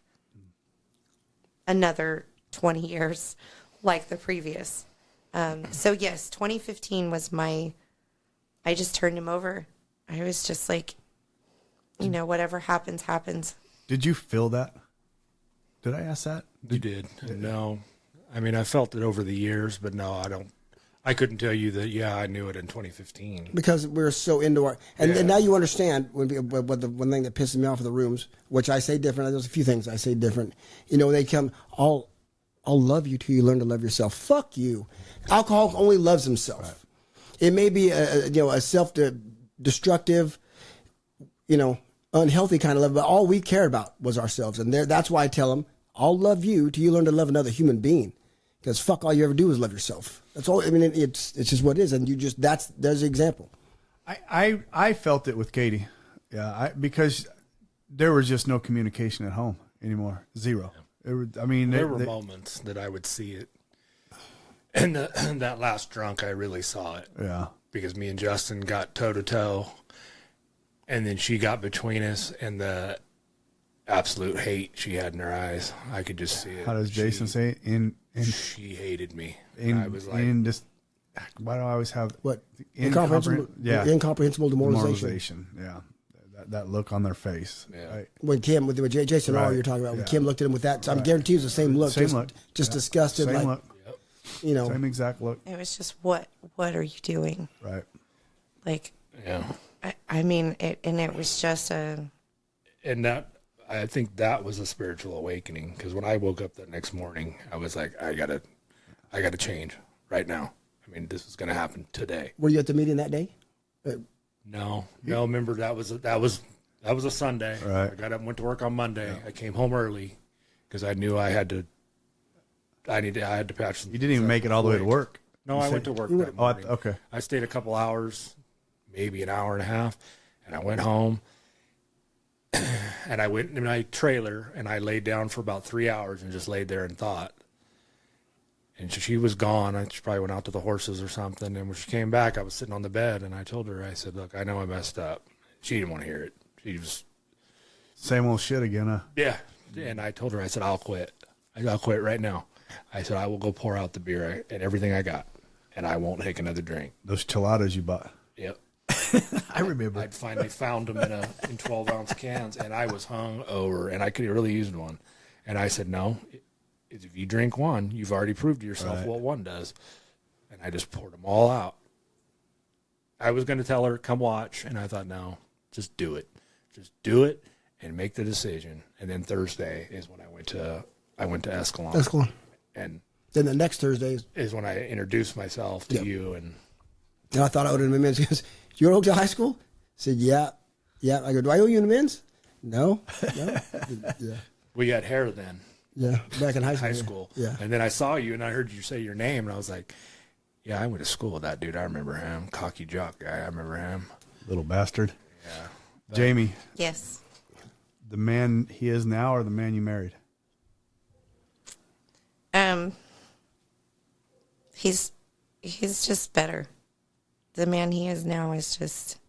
another 20 years like the previous. So yes, 2015 was I just turned him over. I was just like, whatever happens, happens. Did you feel that? Did I ask that? You did. No. I mean, I felt it over the years, but no, I don't. I couldn't tell you that. Yeah, I knew it in 2015 because we're so into our and now you understand what the one thing that pisses me off of the rooms, which I say different. There's a few things I say different. You know, when they come, I'll love you till you learn to love yourself. Fuck you. Alcohol only loves himself. Right. It may be a self-destructive, unhealthy kind of love, but all we cared about was ourselves, and that's why I tell them, I'll love you till you learn to love another human being. Because fuck, all you ever do is love yourself. That's all. I mean, it's just what it is, and there's the example. I felt it with Katie, because there was just no communication at home anymore. Zero. There were moments that I would see it, and that last drunk, I really saw it. Yeah, because me and Justin got toe to toe, and then she got between us, and the absolute hate she had in her eyes, I could just see it. How does Jason say it? She hated me. I was like, why do I always have what incomprehensible demoralization? Yeah, that look on their face. Yeah. When Kim, with Jason, all you're talking about, when Kim looked at him with that, I guarantee it was the same look. Just disgusted. Same look. Same exact look. It was just, what are you doing? Right. Like, yeah. I mean, it was just and that. I think that was a spiritual awakening, because when I woke up that next morning, I was like, I gotta change right now. I mean, this is gonna happen today. Were you at the meeting that day? No. Remember that was a Sunday. Right. I got up and went to work on Monday. Yeah. I came home early because I knew I had to patch. You didn't even make it all the way to work. No, I went to work that morning. Okay. I stayed a couple hours, maybe an hour and a half, and I went home. And I went in my trailer and I laid down for about 3 hours and just laid there and thought. And she was gone. She probably went out to the horses or something. And when she came back, I was sitting on the bed and I told her, I said, look, I know I messed up. She didn't want to hear it. She was. Same old shit again, huh? Yeah. And I told her, I said, I'll quit. I'll quit right now. I said, I will go pour out the beer and everything I got. And I won't take another drink. Those chiladas you bought. Yep. I remember. I'd finally found them in 12-ounce cans, and I was hung over, and I could have really used one. And I said, no, if you drink one, you've already proved to yourself what one does. And I just poured them all out. I was going to tell her, come watch, and I thought, no, just do it. Just do it and make the decision. And then Thursday is when I went to Escalon. And then the next Thursday is when I introduced myself to you. And I thought I owed him a men's. He goes, you go to Oakdale High School? I said, yeah. I go, do I owe you in a men's? No. Yeah. We had hair then. Yeah, back in high school. Yeah. And then I saw you, and I heard you say your name, and I was like, yeah, I went to school with that dude. I remember him. Cocky jock guy. I remember him. Little bastard. Yeah. Jamie. Yes. The man he is now or the man you married? He's just better. The man he is now is just,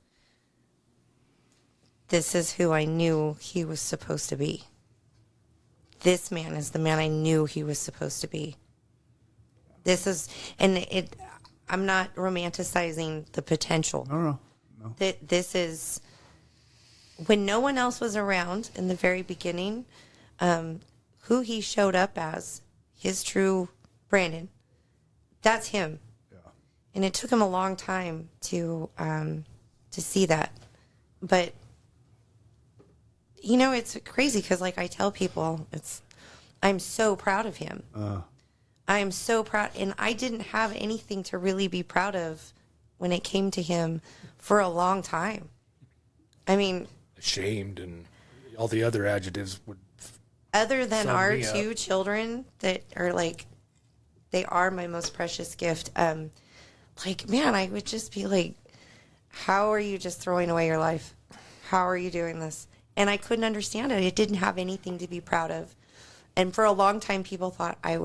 this is who I knew he was supposed to be. This man is the man I knew he was supposed to be. I'm not romanticizing the potential. No. This is, when no one else was around in the very beginning, who he showed up as, his true Brandon, that's him. And it took him a long time to see that. But, it's crazy because, like I tell people, I'm so proud of him. I am so proud. And I didn't have anything to really be proud of when it came to him for a long time. I mean, ashamed and all the other adjectives would. Other than our two children that are like, they are my most precious gift. Man, I would just be like, how are you just throwing away your life? How are you doing this? And I couldn't understand it. It didn't have anything to be proud of. And for a long time, people thought I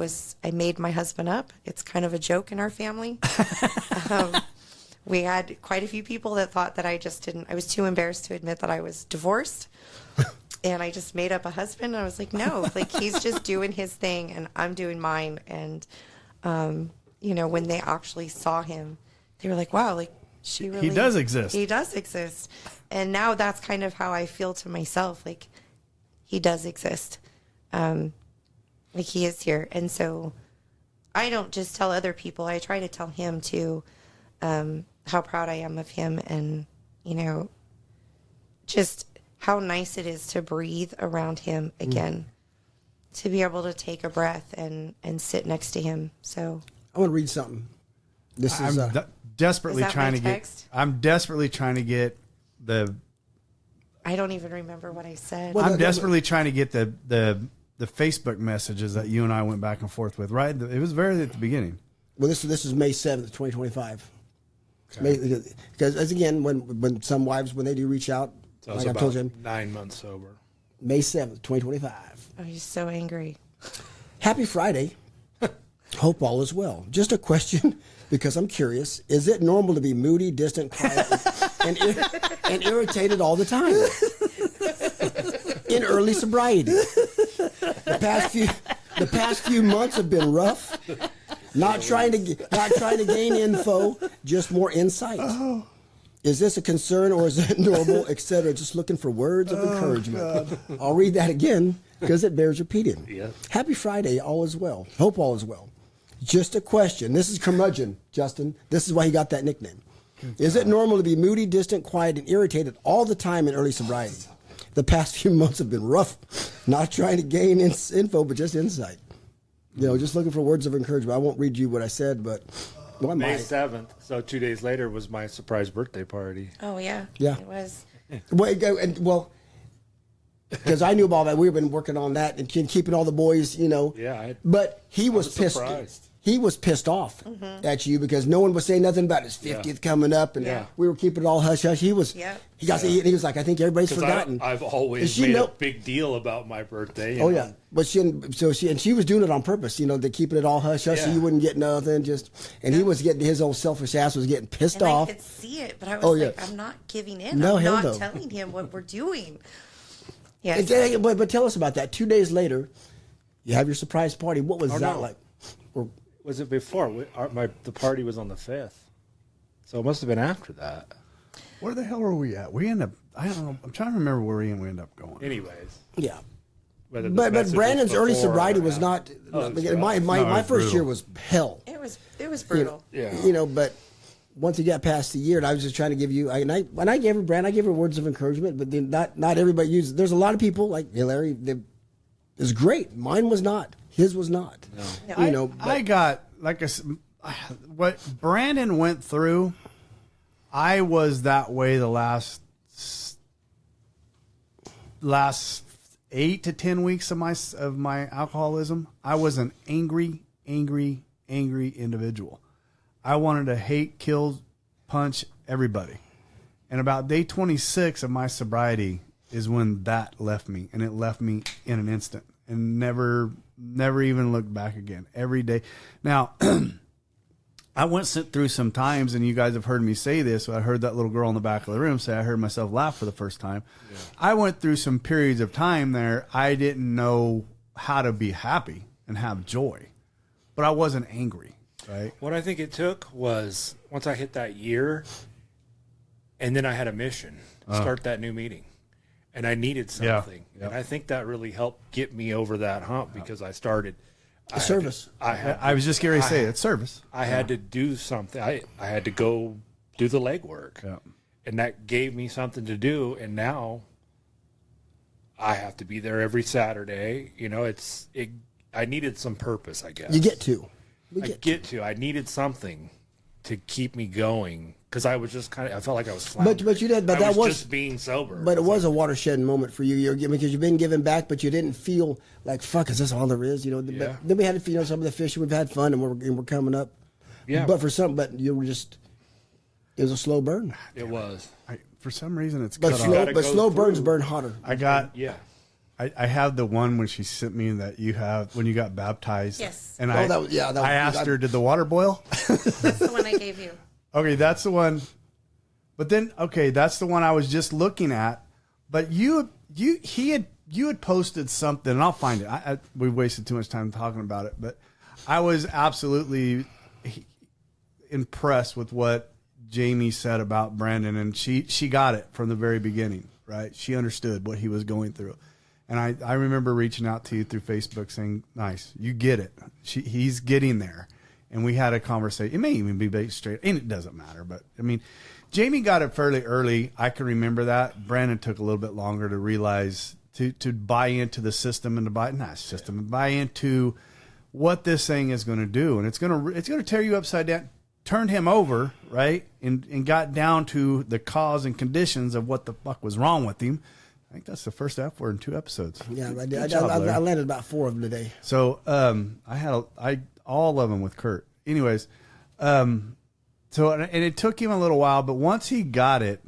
made my husband up. It's kind of a joke in our family. We had quite a few people that thought that I was too embarrassed to admit that I was divorced. And I just made up a husband. And I was like, no, he's just doing his thing and I'm doing mine. And, when they actually saw him, they were like, wow, he does exist. He does exist. And now that's kind of how I feel to myself. He does exist. He is here. And so I don't just tell other people. I try to tell him too, how proud I am of him, and just how nice it is to breathe around him again, to be able to take a breath and sit next to him. So I want to read something. This is desperately Is that trying my to text? get. I'm desperately trying to get the. I don't even remember what I said. Well, I'm desperately trying to get the Facebook messages that you and I went back and forth with. Right, it was very at the beginning. well, this is May 7th, 2025. Because as again, when some wives when they do reach out, So I was like I about told you, 9 months sober. May 7th, 2025. Oh, he's so angry. Happy Friday. Hope all is well. Just a question, because I'm curious. Is it normal to be moody, distant, quiet, and irritated all the time? In early sobriety. The past few months have been rough. Not trying to gain info, just more insight. Oh. Is this a concern or is it normal, etc.? Just looking for words of encouragement. God. I'll read that again because it bears repeating. Yeah. Happy Friday, all is well. Hope all is well. Just a question. This is curmudgeon, Justin. This is why he got that nickname. Is it normal to be moody, distant, quiet, and irritated all the time in early sobriety? The past few months have been rough. Not trying to gain info, but just insight. Just looking for words of encouragement. I won't read you what I said, but May 7th, so 2 days later was my surprise birthday party. Oh, yeah. Yeah. It was. Well, because I knew about that. We've been working on that and keeping all the boys, Yeah, But he was pissed. surprised. He was pissed off at you because no one was saying nothing about his 50th coming up, and we were keeping it all hush hush. He was. Yeah. He was like, I think everybody's forgotten. I've always made a big deal about my birthday. Oh yeah, but she was doing it on purpose, to keeping it all hush hush, so you wouldn't get nothing. He was getting his old selfish ass was getting pissed And off. I could see it, but I was I'm not giving in. No, I'm hell not no. telling him what we're doing. Yeah. But tell us about that. 2 days later, you have your surprise party. What was that like? Or, Was it before? The party was on the 5th. So it must have been after that. Where the hell were we at? We end up. I don't know. I'm trying to remember where we ended up going. Anyways. yeah. Whether the But message Brandon's was early before sobriety or was after. not. Oh, it was rough. My was first brutal. year was hell. It was brutal. Yeah. But once you got past the year, and I was just trying to give you. When I gave her Brand, I gave her words of encouragement. But then not everybody uses. There's a lot of people like Larry. It's great. Mine was not. His was not. No. I got what Brandon went through. I was that way the last 8 to 10 weeks of my alcoholism. I was an angry individual. I wanted to hate, kill, punch everybody. And about day 26 of my sobriety is when that left me, and it left me in an instant, and never even looked back again. Every day. Now, I went through some times, and you guys have heard me say this. I heard that little girl in the back of the room say, I heard myself laugh for the first time. Yeah. I went through some periods of time there. I didn't know how to be happy and have joy, but I wasn't angry, right? What I think it took was once I hit that year, and then I had a mission, start that new meeting. And I needed something. Yeah. And I think that really helped get me over that hump because I started. Service. I was just going to say it's service. I had to do something. I had to go do the legwork. Yeah. And that gave me something to do. And now I have to be there every Saturday. I needed some purpose, I guess. You get to. I needed something to keep me going. Because I was just I felt like I was floundering. But you did. But I that was just being sober. But it was a watershed moment for you. Because you've been giving back, but you didn't feel like, fuck, is this all there is? Yeah. But then we had some of the fishing. We've had fun, and we're coming up. Yeah. But you were just. It was a slow burn. It was. For some reason, it's But cut off. slow burns burn hotter. I have the one when she sent me that you have when you got baptized. Yes. And I asked her, did the water boil? That's the one I gave you. Okay, that's the one. But then, that's the one I was just looking at. But you had posted something, and I'll find it. We wasted too much time talking about it, but I was absolutely impressed with what Jaime said about Brandon, and she got it from the very beginning, right? She understood what he was going through. And I remember reaching out to you through Facebook saying, nice, you get it. He's getting there. And we had a conversation. It may even be based straight, and it doesn't matter. But, I mean, Jaime got it fairly early. I can remember that. Brandon took a little bit longer to realize, to buy into the system and to buy into what this thing is going to do. And it's going to tear you upside down. Turned him over, right? And got down to the cause and conditions of what the fuck was wrong with him. I think that's the first F word in 2 episodes. Yeah, I did. I landed about 4 of them today. So I had all of them with Kurt. Anyways, and it took him a little while, but once he got it,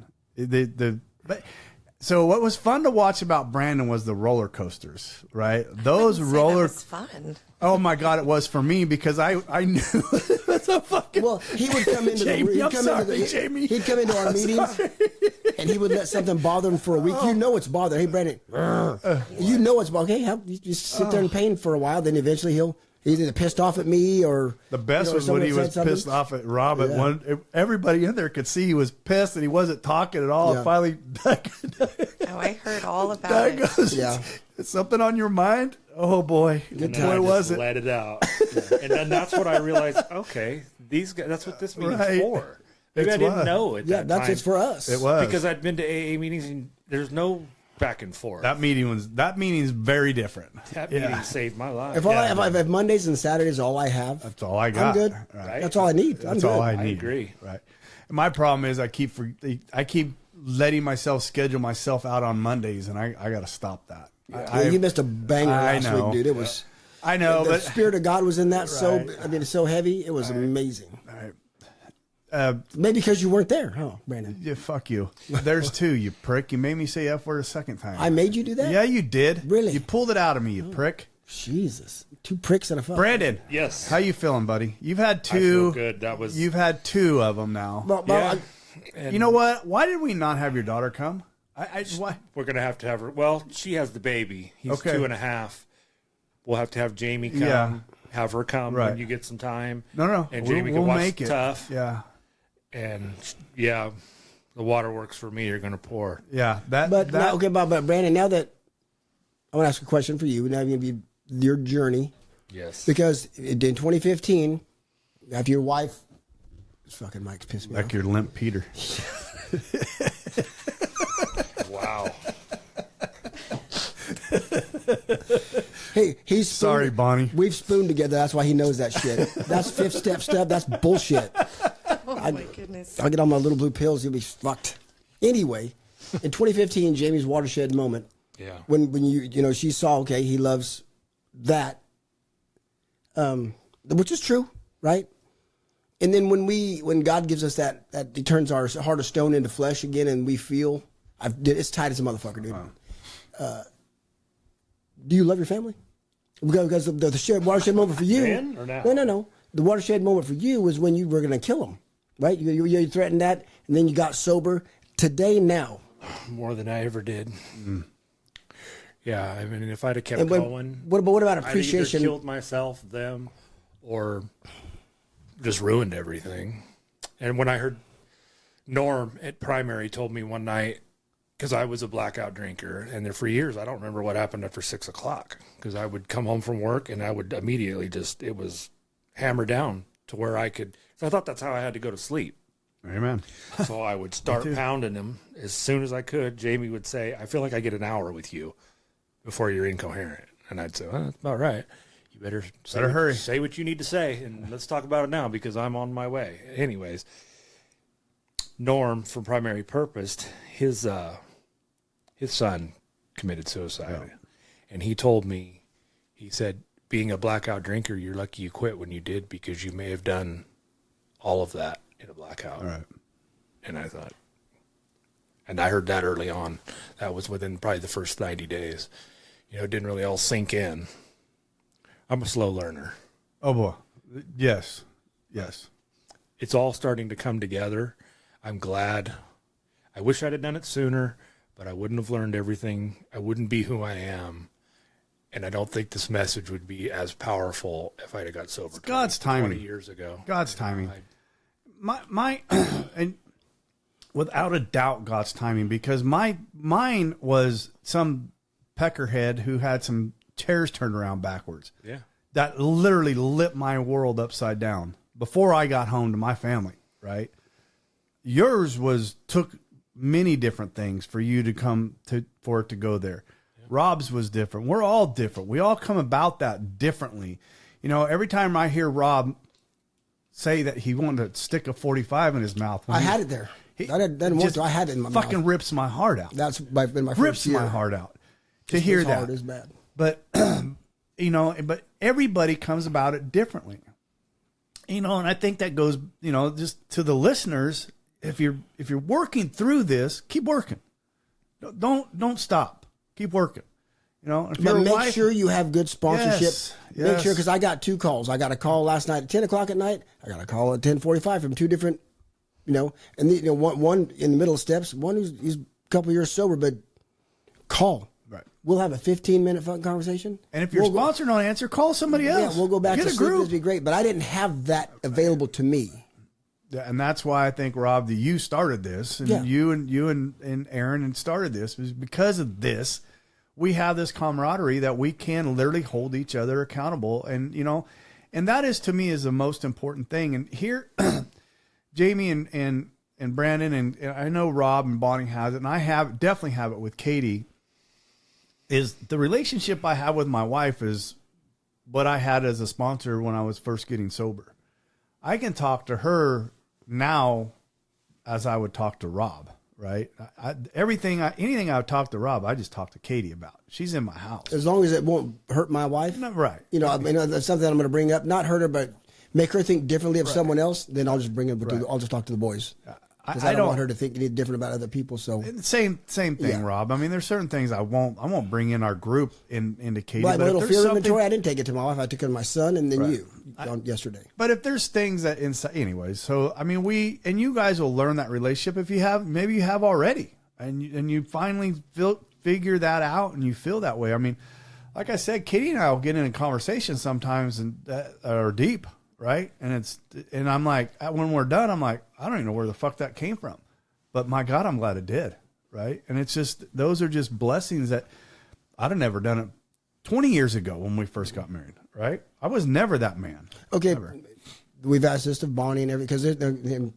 so what was fun to watch about Brandon was the roller coasters, right? Those roller that was fun. Oh my God, it was for me because I knew that's a fucking. Well, he would come into Jamie, Jamie. He'd come into our meetings, and he would let something bother him for a week. You know it's bothering. Hey, Brandon, you know it's bothering. Hey, you just sit there in pain for a while. Then eventually he's either pissed off at me or the best was when he was pissed off at Rob. At one, everybody in there could see he was pissed and he wasn't talking at all. Yeah. Finally, I heard all about it. Goes, yeah. It's something on your mind? Oh boy, And then boy, I was just it? let it out, and then that's what I realized. Okay, these guys. That's what this meeting's Right. for. Maybe It's I didn't what? know at that that's time. it's for us. It was because I'd been to AA meetings and there's no back and forth. that meeting's very different. That Yeah. meeting saved my life. If Mondays and Saturdays all I have, That's all I got. I'm good. Right. That's all I need. That's I'm all good. I need. agree. Right. And my problem is I keep letting myself schedule myself out on Mondays, and I got to stop that. You missed a banger I last know. week, dude. It was. I know, The but Spirit of God was in that. Right. So heavy. It was amazing. right. Maybe because you weren't there, huh, Brandon? Yeah, fuck you. There's 2, you prick. You made me say F word a second time. I made you do that? Yeah, you did. Really? You pulled it out of me, you prick. Jesus. 2 pricks and a fuck. Brandon. Yes. How you feeling, buddy? You've had 2. I feel good. That was. You've had 2 of them now. Well, Yeah. And You know what? Why did we not have your daughter come? Why? we're gonna have to have her. Well, she has the baby. He's Okay. 2.5. We'll have to have Jamie come. Yeah. Have her come Right. when you get some time. No. And We'll- Jamie we'll can watch make it. Tough. Yeah. And yeah, the waterworks for me are gonna pour. Yeah. That. But Brandon, now that I want to ask a question for you. Now going to be your journey, Yes. because in 2015, after your wife, this fucking mic's pissed me Like off. your limp Peter. Wow. Hey, he's Sorry, Bonnie. We've spooned together. That's why he knows that shit. That's 5th step stuff. That's bullshit. Oh my goodness. I'll get on my little blue pills. You'll be fucked. Anyway, in 2015, Jamie's watershed moment. Yeah. When she saw, okay, he loves that, which is true, right? And then when God gives us that he turns our heart of stone into flesh again, and we feel, it's tight as a motherfucker, dude. Wow. Do you love your family? Because the watershed moment for you. Then or now? No. The watershed moment for you was when you were going to kill him, right? You threatened that, and then you got sober. Today, now. More than I ever did. Yeah, I mean, if I'd have kept And going, what about I'd either appreciation? killed myself, them, or just ruined everything. And when I heard Norm at primary told me one night, because I was a blackout drinker, and there for years I don't remember what happened after 6 o'clock, because I would come home from work and I would immediately it was hammered down to where I could. So I thought that's how I had to go to sleep. Amen. So I would start pounding him as soon as I could. Jamie would say, "I feel like I get an hour with you before you're incoherent," and I'd say, "Well, that's about right. You better hurry. Say what you need to say, and let's talk about it now because I'm on my way." Anyways, Norm from Primary Purpose, his son committed suicide, and he told me, he said, "Being a blackout drinker, you're lucky you quit when you did, because you may have done all of that in a blackout." All right. And I thought, and I heard that early on. That was within probably the first 90 days. It didn't really all sink in. I'm a slow learner. Oh boy. Yes. It's all starting to come together. I'm glad. I wish I'd have done it sooner, but I wouldn't have learned everything. I wouldn't be who I am. And I don't think this message would be as powerful if I'd have got sober God's timing. 20 years ago. God's timing. My and without a doubt, God's timing, because mine was some peckerhead who had some chairs turned around backwards. Yeah. That literally lit my world upside down before I got home to my family, right? Yours took many different things for you to for it to go there. Yeah. Rob's was different. We're all different. We all come about that differently. You know, every time I hear Rob say that he wanted to stick a 45 in his mouth. I had it there. I had it in my mouth. Fucking rips my heart out. That's been my first rips year. my heart out to hear that. Hard is bad. But you know, but everybody comes about it differently. You know, and I think that goes, you know, just to the listeners. If you're working through this, keep working. Don't stop. Keep working. You know, but make sure you have good sponsorship. Yes. Make sure, because I got 2 calls. I got a call last night at 10 o'clock at night. I got a call at 10:45 from 2 different, you know, and one in the middle of steps. One he's a couple years sober, but call. Right. We'll have a 15-minute fun conversation. And if your sponsor don't answer, call somebody else. Yeah, we'll go back Get to a sleep. group. It'd be great. But I didn't have that available to me. Yeah, and that's why I think, Rob, that you started this, and you and Aaron and started this, was because of this. We have this camaraderie that we can literally hold each other accountable, and you know, and that is, to me, is the most important thing. And here, Jamie and Brandon and I know Rob and Bonnie has it, and I definitely have it with Katie. Is the relationship I have with my wife is what I had as a sponsor when I was first getting sober. I can talk to her now as I would talk to Rob, right? Anything I would talk to Rob, I just talk to Katie about. She's in my house. As long as it won't hurt my wife. No, right. You know, I mean, that's something I'm going to bring up. Not hurt her, but make her think differently of someone else. Then I'll just bring it. I'll just talk to the boys. Because I don't want her to think any different about other people. So same thing, Rob. I mean, there's certain things I won't bring in our group into Katie. Right, my little fear inventory, I didn't take it to my wife. I took it to my son and then you yesterday. But if there's things that inside, anyways. So I mean, you guys will learn that relationship if you have. Maybe you have already, and you finally figure that out, and you feel that way. I mean, like I said, Katie and I will get in a conversation sometimes and that are deep. Right. And I'm like, when we're done, I'm like, I don't even know where the fuck that came from, but my God, I'm glad it did. Right. And it's just, those are just blessings that I'd have never done it 20 years ago when we first got married. Right. I was never that man. Okay. Never. We've asked this of Bonnie and everything, because I don't know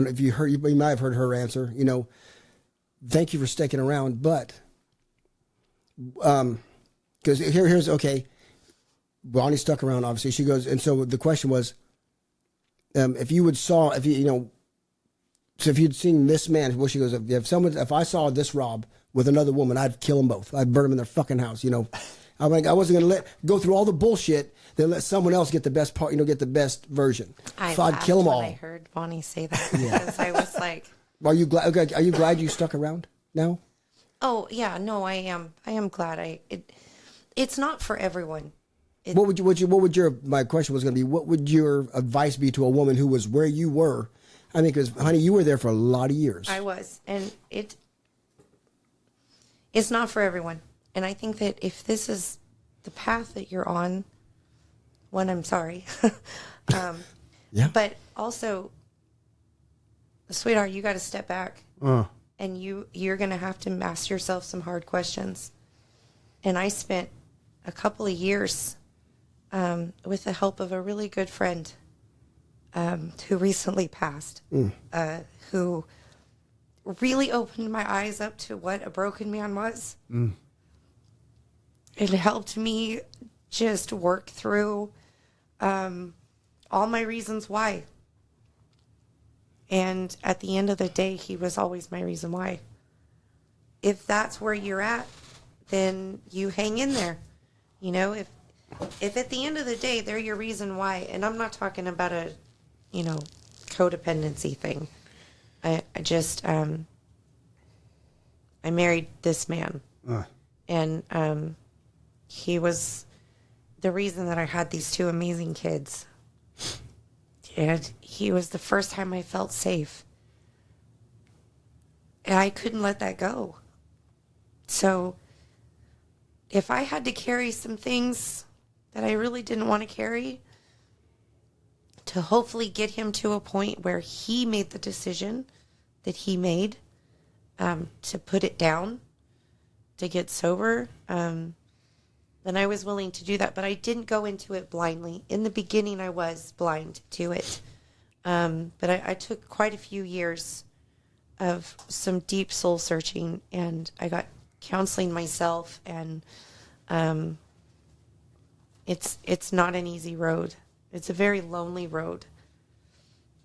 if you might have heard her answer, you know, thank you for sticking around. But, because here's, okay. Bonnie stuck around, obviously. She goes, and so the question was, if you'd seen this man, well, she goes, if I saw this Rob with another woman, I'd kill them both. I'd burn them in their fucking house. You know, I wasn't going to go through all the bullshit, then let someone else get the best part, get the best version. I so I'd kill them all. I heard Bonnie say that because I was like, are you glad? Okay, are you glad you stuck around now? Oh yeah, no, I am. I am glad. It's not for everyone. My question was going to be, what would your advice be to a woman who was where you were? I mean, because, honey, you were there for a lot of years. I was. And it's not for everyone. And I think that if this is the path that you're on, I'm sorry. Yeah. But also, sweetheart, you got to step back. And you're going to have to ask yourself some hard questions. And I spent a couple of years with the help of a really good friend who recently passed, who really opened my eyes up to what a broken man was. It helped me just work through all my reasons why. And at the end of the day, he was always my reason why. If that's where you're at, then you hang in there. You know, if at the end of the day, they're your reason why, and I'm not talking about a, codependency thing. I married this man, and he was the reason that I had these 2 amazing kids. And he was the first time I felt safe. And I couldn't let that go. So if I had to carry some things that I really didn't want to carry to hopefully get him to a point where he made the decision that he made to put it down, to get sober, then I was willing to do that. But I didn't go into it blindly. In the beginning, I was blind to it. But I took quite a few years of some deep soul searching, and I got counseling myself, and it's not an easy road. It's a very lonely road.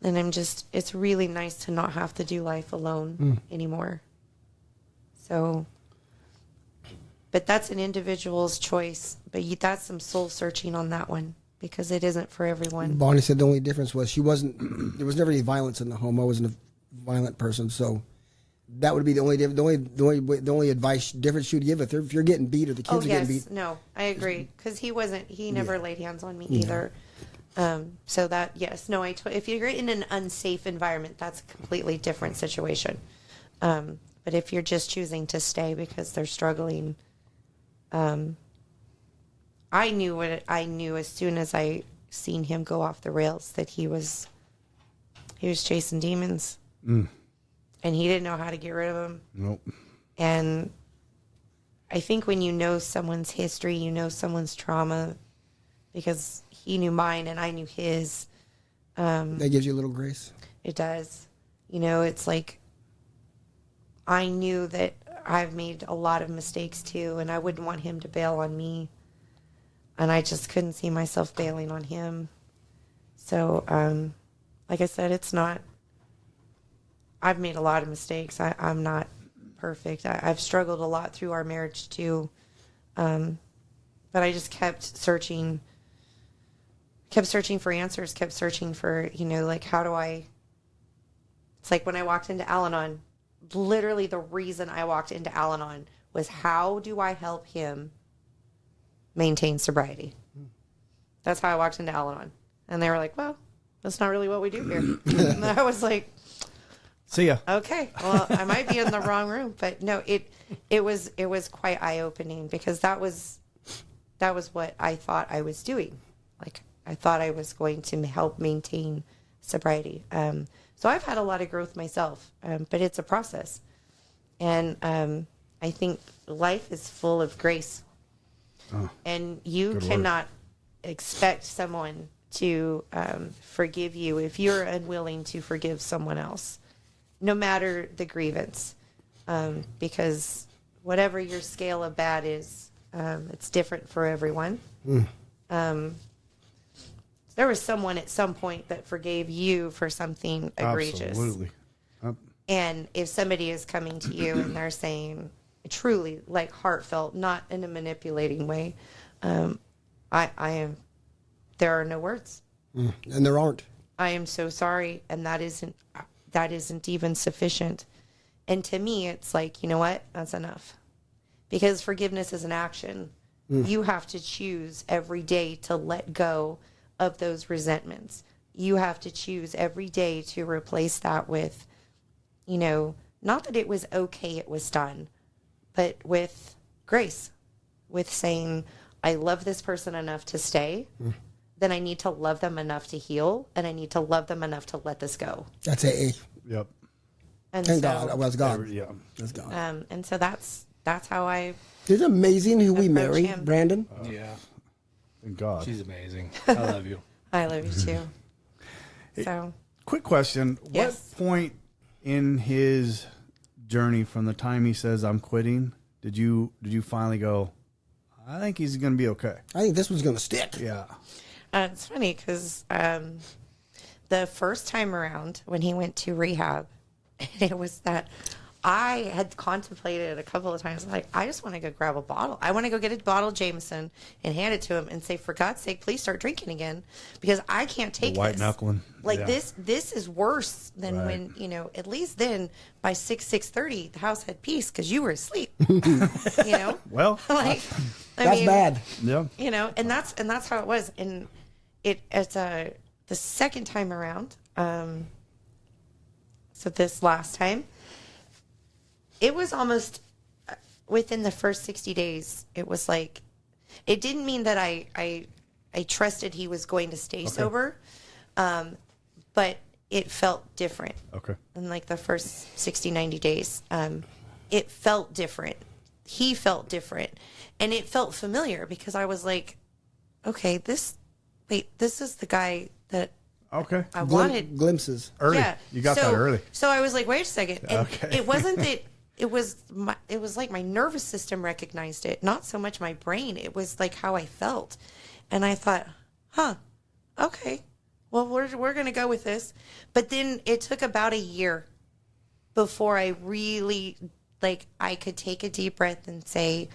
And it's really nice to not have to do life alone anymore. So, but that's an individual's choice. But that's some soul searching on that one, because it isn't for everyone. Bonnie said the only difference was there was never any violence in the home. I wasn't a violent person, so that would be the only advice difference you'd give if you're getting beat or the kids are getting beat. No, I agree, because he never laid hands on me either. So that, yes, no, if you're in an unsafe environment, that's a completely different situation. But if you're just choosing to stay because they're struggling, I knew as soon as I seen him go off the rails that he was chasing demons, and he didn't know how to get rid of them. Nope. And I think when you know someone's history, you know someone's trauma, because he knew mine and I knew his. That gives you a little grace. It does. It's like I knew that I've made a lot of mistakes too, and I wouldn't want him to bail on me. And I just couldn't see myself bailing on him. So, like I said, I've made a lot of mistakes. I'm not perfect. I've struggled a lot through our marriage too. But I just kept searching for answers, kept searching for, like, how do I, it's like when I walked into Al-Anon, literally the reason I walked into Al-Anon was, how do I help him maintain sobriety? That's how I walked into Al-Anon. And they were like, well, that's not really what we do here. And I was like, see ya. Okay, well, I might be in the wrong room, but no, it was quite eye-opening, because that was what I thought I was doing. Like, I thought I was going to help maintain sobriety. So I've had a lot of growth myself, but it's a process. And I think life is full of grace. Oh, and you cannot expect someone to forgive you if you're unwilling to forgive someone else, no matter the grievance. Because whatever your scale of bad is, it's different for everyone. There was someone at some point that forgave you for something egregious. Absolutely. And if somebody is coming to you and they're saying truly, like, heartfelt, not in a manipulating way, I am, there are no words. And there aren't. I am so sorry, and that isn't even sufficient. And to me, it's like, you know what? That's enough. Because forgiveness is an action. You have to choose every day to let go of those resentments. You have to choose every day to replace that with, not that it was okay, it was done, but with grace, with saying, I love this person enough to stay, then I need to love them enough to heal, and I need to love them enough to let this go. That's AA. Yep. And so, God. Well, that's God. Yeah. That's God. And so that's how I. It's amazing who we marry, him. Brandon. Yeah. Thank God. She's amazing. I love you. I love you too. So. Quick question. Yes. What point in his journey, from the time he says I'm quitting, did you finally go, I think he's going to be okay? I think this one's going to stick. Yeah. It's funny because the first time around when he went to rehab, it was that I had contemplated a couple of times, like, I just want to go grab a bottle. I want to go get a bottle of Jameson and hand it to him and say, for God's sake, please start drinking again, because I can't take the white this. knuckling. Like, yeah. this is worse than when, at least then by 6:30, the house had peace because you were asleep. Well, like, that's bad. Yeah. And that's how it was. And it's the second time around. So this last time, it was almost within the first 60 days. It was like, it didn't mean that I trusted he was going to stay sober, but it felt different. Okay. In like the first 60, 90 days, it felt different. he felt different, and it felt familiar because I was like, okay, this is the guy that I wanted. Glimpses early. Yeah. You got that early. So I was like, wait a second. And it wasn't that it was like my nervous system recognized it, not so much my brain. It was like how I felt. And I thought, okay, well, we're going to go with this. But then it took about a year before I really, I could take a deep breath and say,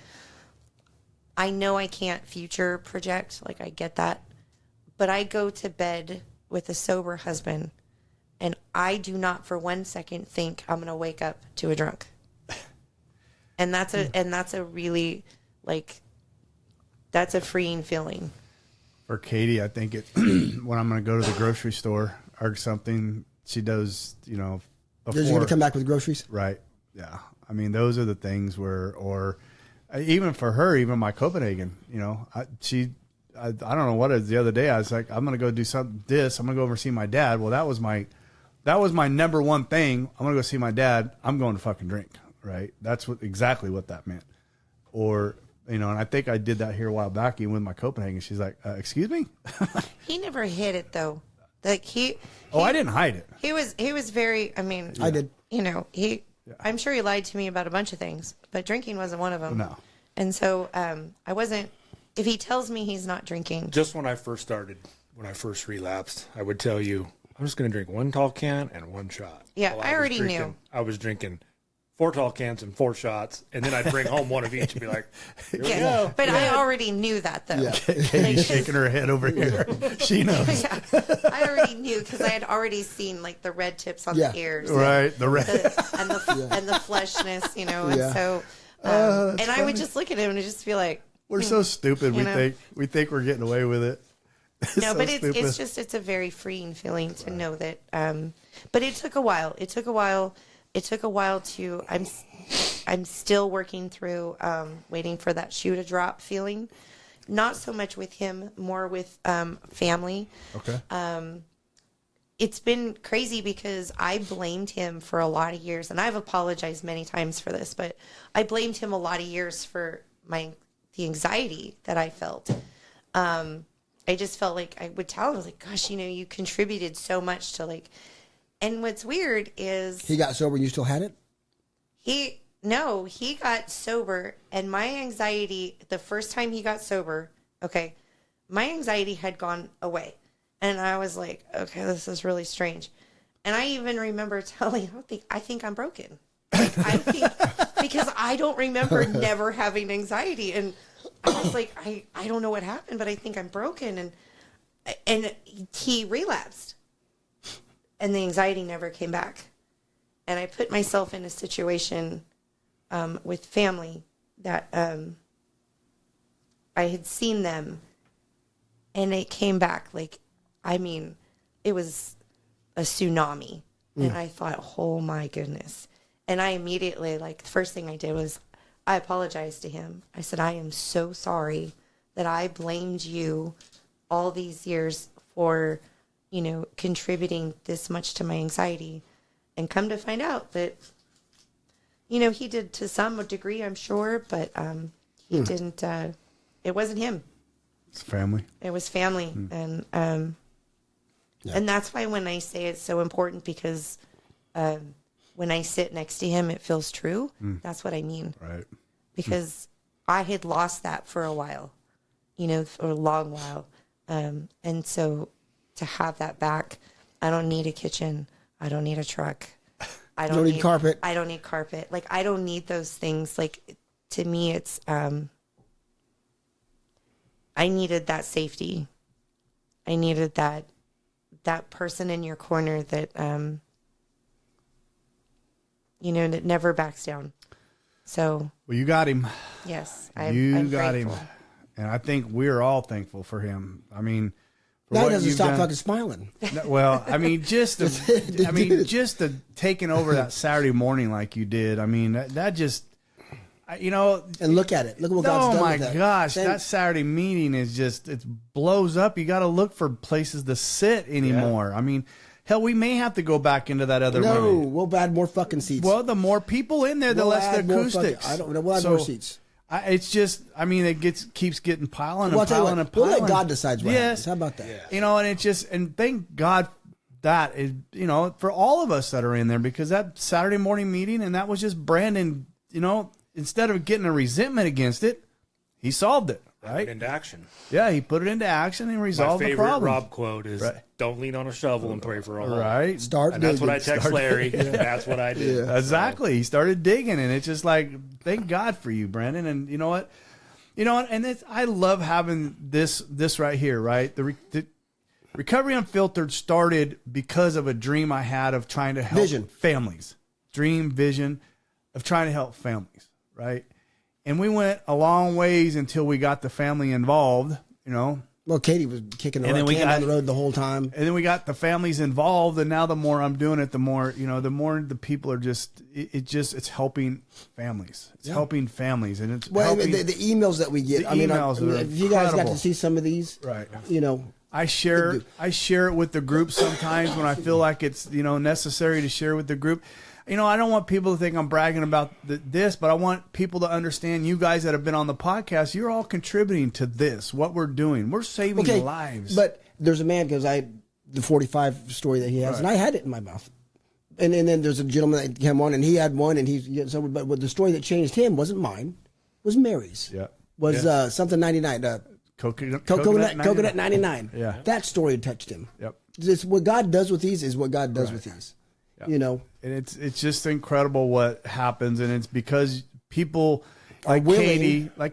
I know I can't future project. I get that. But I go to bed with a sober husband, and I do not for 1 second think I'm going to wake up to a drunk. And that's a really, that's a freeing feeling. For Katie, I think it when I'm going to go to the grocery store or something, she does, before. Does she going to come back with groceries? Right. Yeah. I mean, those are the things where, or even for her, even my Copenhagen, I don't know what it is. The other day, I was like, I'm going to go do I'm going to go over and see my dad. Well, that was my number one thing. I'm going to go see my dad. I'm going to fucking drink. Right. That's exactly what that meant. Or, and I think I did that here a while back, even with my Copenhagen. She's like, excuse me? He never hid it though. I didn't hide it. He was very, I did. I'm sure he lied to me about a bunch of things, but drinking wasn't one of them. No. And so, I wasn't, if he tells me he's not drinking. Just when I first relapsed, I would tell you, I'm just going to drink 1 tall can and 1 shot. Yeah, I already knew. I was drinking 4 tall cans and 4 shots, and then I'd bring home one of each and be like, here we go. But I already knew that, though. Yeah. Katie's shaking her head over here. She knows. Yeah, I already knew because I had already seen, the red tips on the ears. Right, the red. And the fleshness, and so, and I would just look at him and just be like, we're so stupid. We think we're getting away with it. No, but it's a very freeing feeling to know that. But it took a while. It took a while to. I'm still working through waiting for that shoe to drop feeling. Not so much with him, more with family. Okay. It's been crazy because I blamed him for a lot of years, and I've apologized many times for this, but I blamed him a lot of years for the anxiety that I felt. I just felt like I would tell him, I was like, gosh, you contributed so much to and what's weird is he got sober and you still had it? He got sober, and my anxiety, the first time he got sober, my anxiety had gone away. And I was like, okay, this is really strange. And I even remember telling him, I think I'm broken. I think, because I don't remember never having anxiety. And I was like, I don't know what happened, but I think I'm broken. And he relapsed. And the anxiety never came back. And I put myself in a situation with family that I had seen them, and it came back. It was a tsunami. And I thought, oh my goodness. And I immediately, the first thing I did was I apologized to him. I said, I am so sorry that I blamed you all these years for, contributing this much to my anxiety. And come to find out that, he did to some degree, I'm sure, but he didn't, it wasn't him. It's family. It was family. And that's why when I say it's so important, because when I sit next to him, it feels true. That's what I mean. Right. Because I had lost that for a while, for a long while. And so to have that back, I don't need a kitchen. I don't need a truck. I don't need carpet. I don't need carpet. I don't need those things. To me, it's, I needed that safety. I needed that person in your corner that, that never backs down. So. Well, you got him. Yes. I'm got grateful. Him. And I think we're all thankful for him. I mean, now he doesn't stop fucking smiling. Well, just the taking over that Saturday morning like you did. I mean, that just, and look at it. Look at what God's done. Oh my gosh, that Saturday meeting is just, it blows up. You got to look for places to sit anymore. Yeah. I mean, Hell, we may have to go back into that other No, room. we'll add more fucking seats. Well, the more people in there, the We'll less add the more acoustics. I don't know. We'll add more seats. It's just, I mean, it keeps getting piling Well, I'll and tell you piling what, and piling. we'll let God decide what happens. Yes. How about that? You know, and it just, and thank God that is, you know, for all of us that are in there, because that Saturday morning meeting, and that was just Brandon, you know, instead of getting a resentment against it, he solved it, right? Put it into action. Yeah, he put it into action and My resolved the favorite problem. Rob quote is, "Don't lean on a shovel and pray for a hole." Right. Start And that's what I digging. text Larry. That's what I did. Yeah. Exactly. He started digging, and it's just like, thank God for you, Brandon. And you know what? And I love having this right here, right? The Recovery Unfiltered started because of a dream I had of trying to help families. Vision of trying to help families, right? And we went a long ways until we got the family involved, you know. Well, Katie was kicking the can down the road the whole time. And then we got the families involved, and now the more I'm doing it, the more, you know, the more the people are just, it's helping families. It's helping families, and it's helping. The emails that we get. I mean, if you guys got to see some of these, right? You know, I share it with the group sometimes when I feel like it's, you know, necessary to share with the group. You know, I don't want people to think I'm bragging about this, but I want people to understand, you guys that have been on the podcast, you're all contributing to this, what we're doing. We're saving lives. But there's a man, because the 45 story that he has, and I had it in my mouth. And then there's a gentleman that came on, and he had one, and but the story that changed him wasn't mine, was Mary's. Yeah. Was something 99. Coconut 99. Yeah. That story touched him. Yep. It's what God does with these is what God does with these. Yep. You know, and it's just incredible what happens, and it's because people like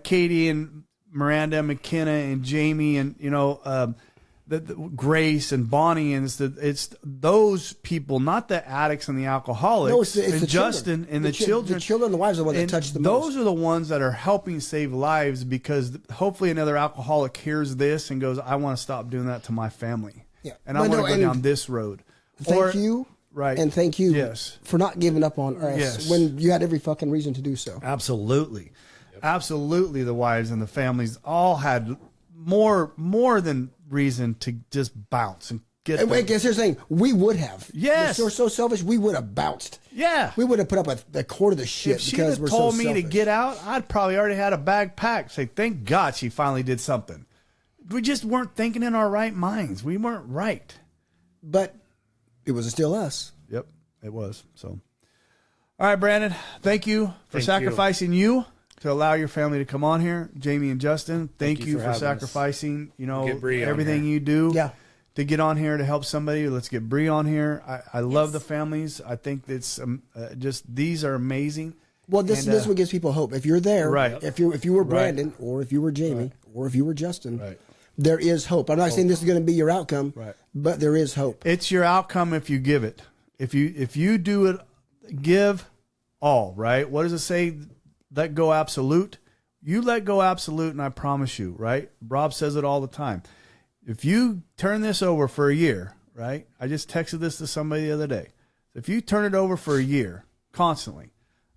Katie and Miranda, McKenna and Jaime, and you know, the Grace and Bonnie, and it's those people, not the addicts and the alcoholics. No, it's and the Justin children. and the children. The children and the wives are the ones that touch the most. Those are the ones that are helping save lives, because hopefully another alcoholic hears this and goes, I want to stop doing that to my family. Yeah. And I want to go down this road. Thank you. Right. And thank you yes. for not giving up on us when you had every fucking reason to do so. Absolutely. Yep. Absolutely. The wives and the families all had more than reason to just bounce and get. And wait, guess here's the thing. We would have. Yes. We're so selfish. We would have bounced. Yeah. We would have put up a quarter of the shit if she because had we're told so me selfish. to get out, I'd probably already had a bag packed. Say, thank God she finally did something. We just weren't thinking in our right minds. We weren't right. But it was still us. Yep, it was. So, all right, Brandon, thank you for sacrificing you to allow your family to come on here. Jaime and Justin, thank you for sacrificing, you know, everything you do to get on here to help somebody. Let's get Bree on here. I love the families. I think it's just, these are amazing. Well, this is what gives people hope. If you're there, right. if you were Brandon, or if you were Jaime, or if you were Justin, there is hope. I'm not saying this is going to be your outcome, but there is hope. It's your outcome if you give it. If you do it, give all, right? What does it say? Let go absolute. You let go absolute, and I promise you, right? Rob says it all the time. If you turn this over for a year, right? I just texted this to somebody the other day. If you turn it over for a year, constantly,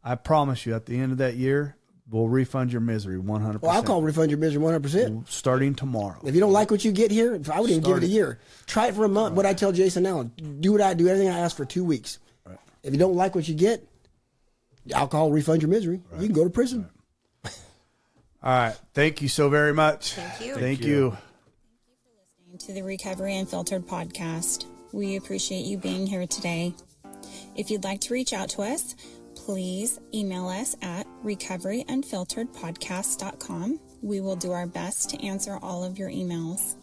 I promise you, at the end of that year, we'll refund your misery 100%. Well, I'll call refund your misery 100%. Starting tomorrow. If you don't like what you get here, I wouldn't even give it a year. Try it for a month. What I tell Jason now, do what I do, everything I ask for 2 weeks. Right. If you don't like what you get, alcohol refund your misery. Right. You can go to prison. Right. All right. Thank you so very much. Thank you. Thank you. Thank you for listening to the Recovery Unfiltered Podcast. We appreciate you being here today. If you'd like to reach out to us, please email us at recoveryunfilteredpodcast.com. We will do our best to answer all of your emails.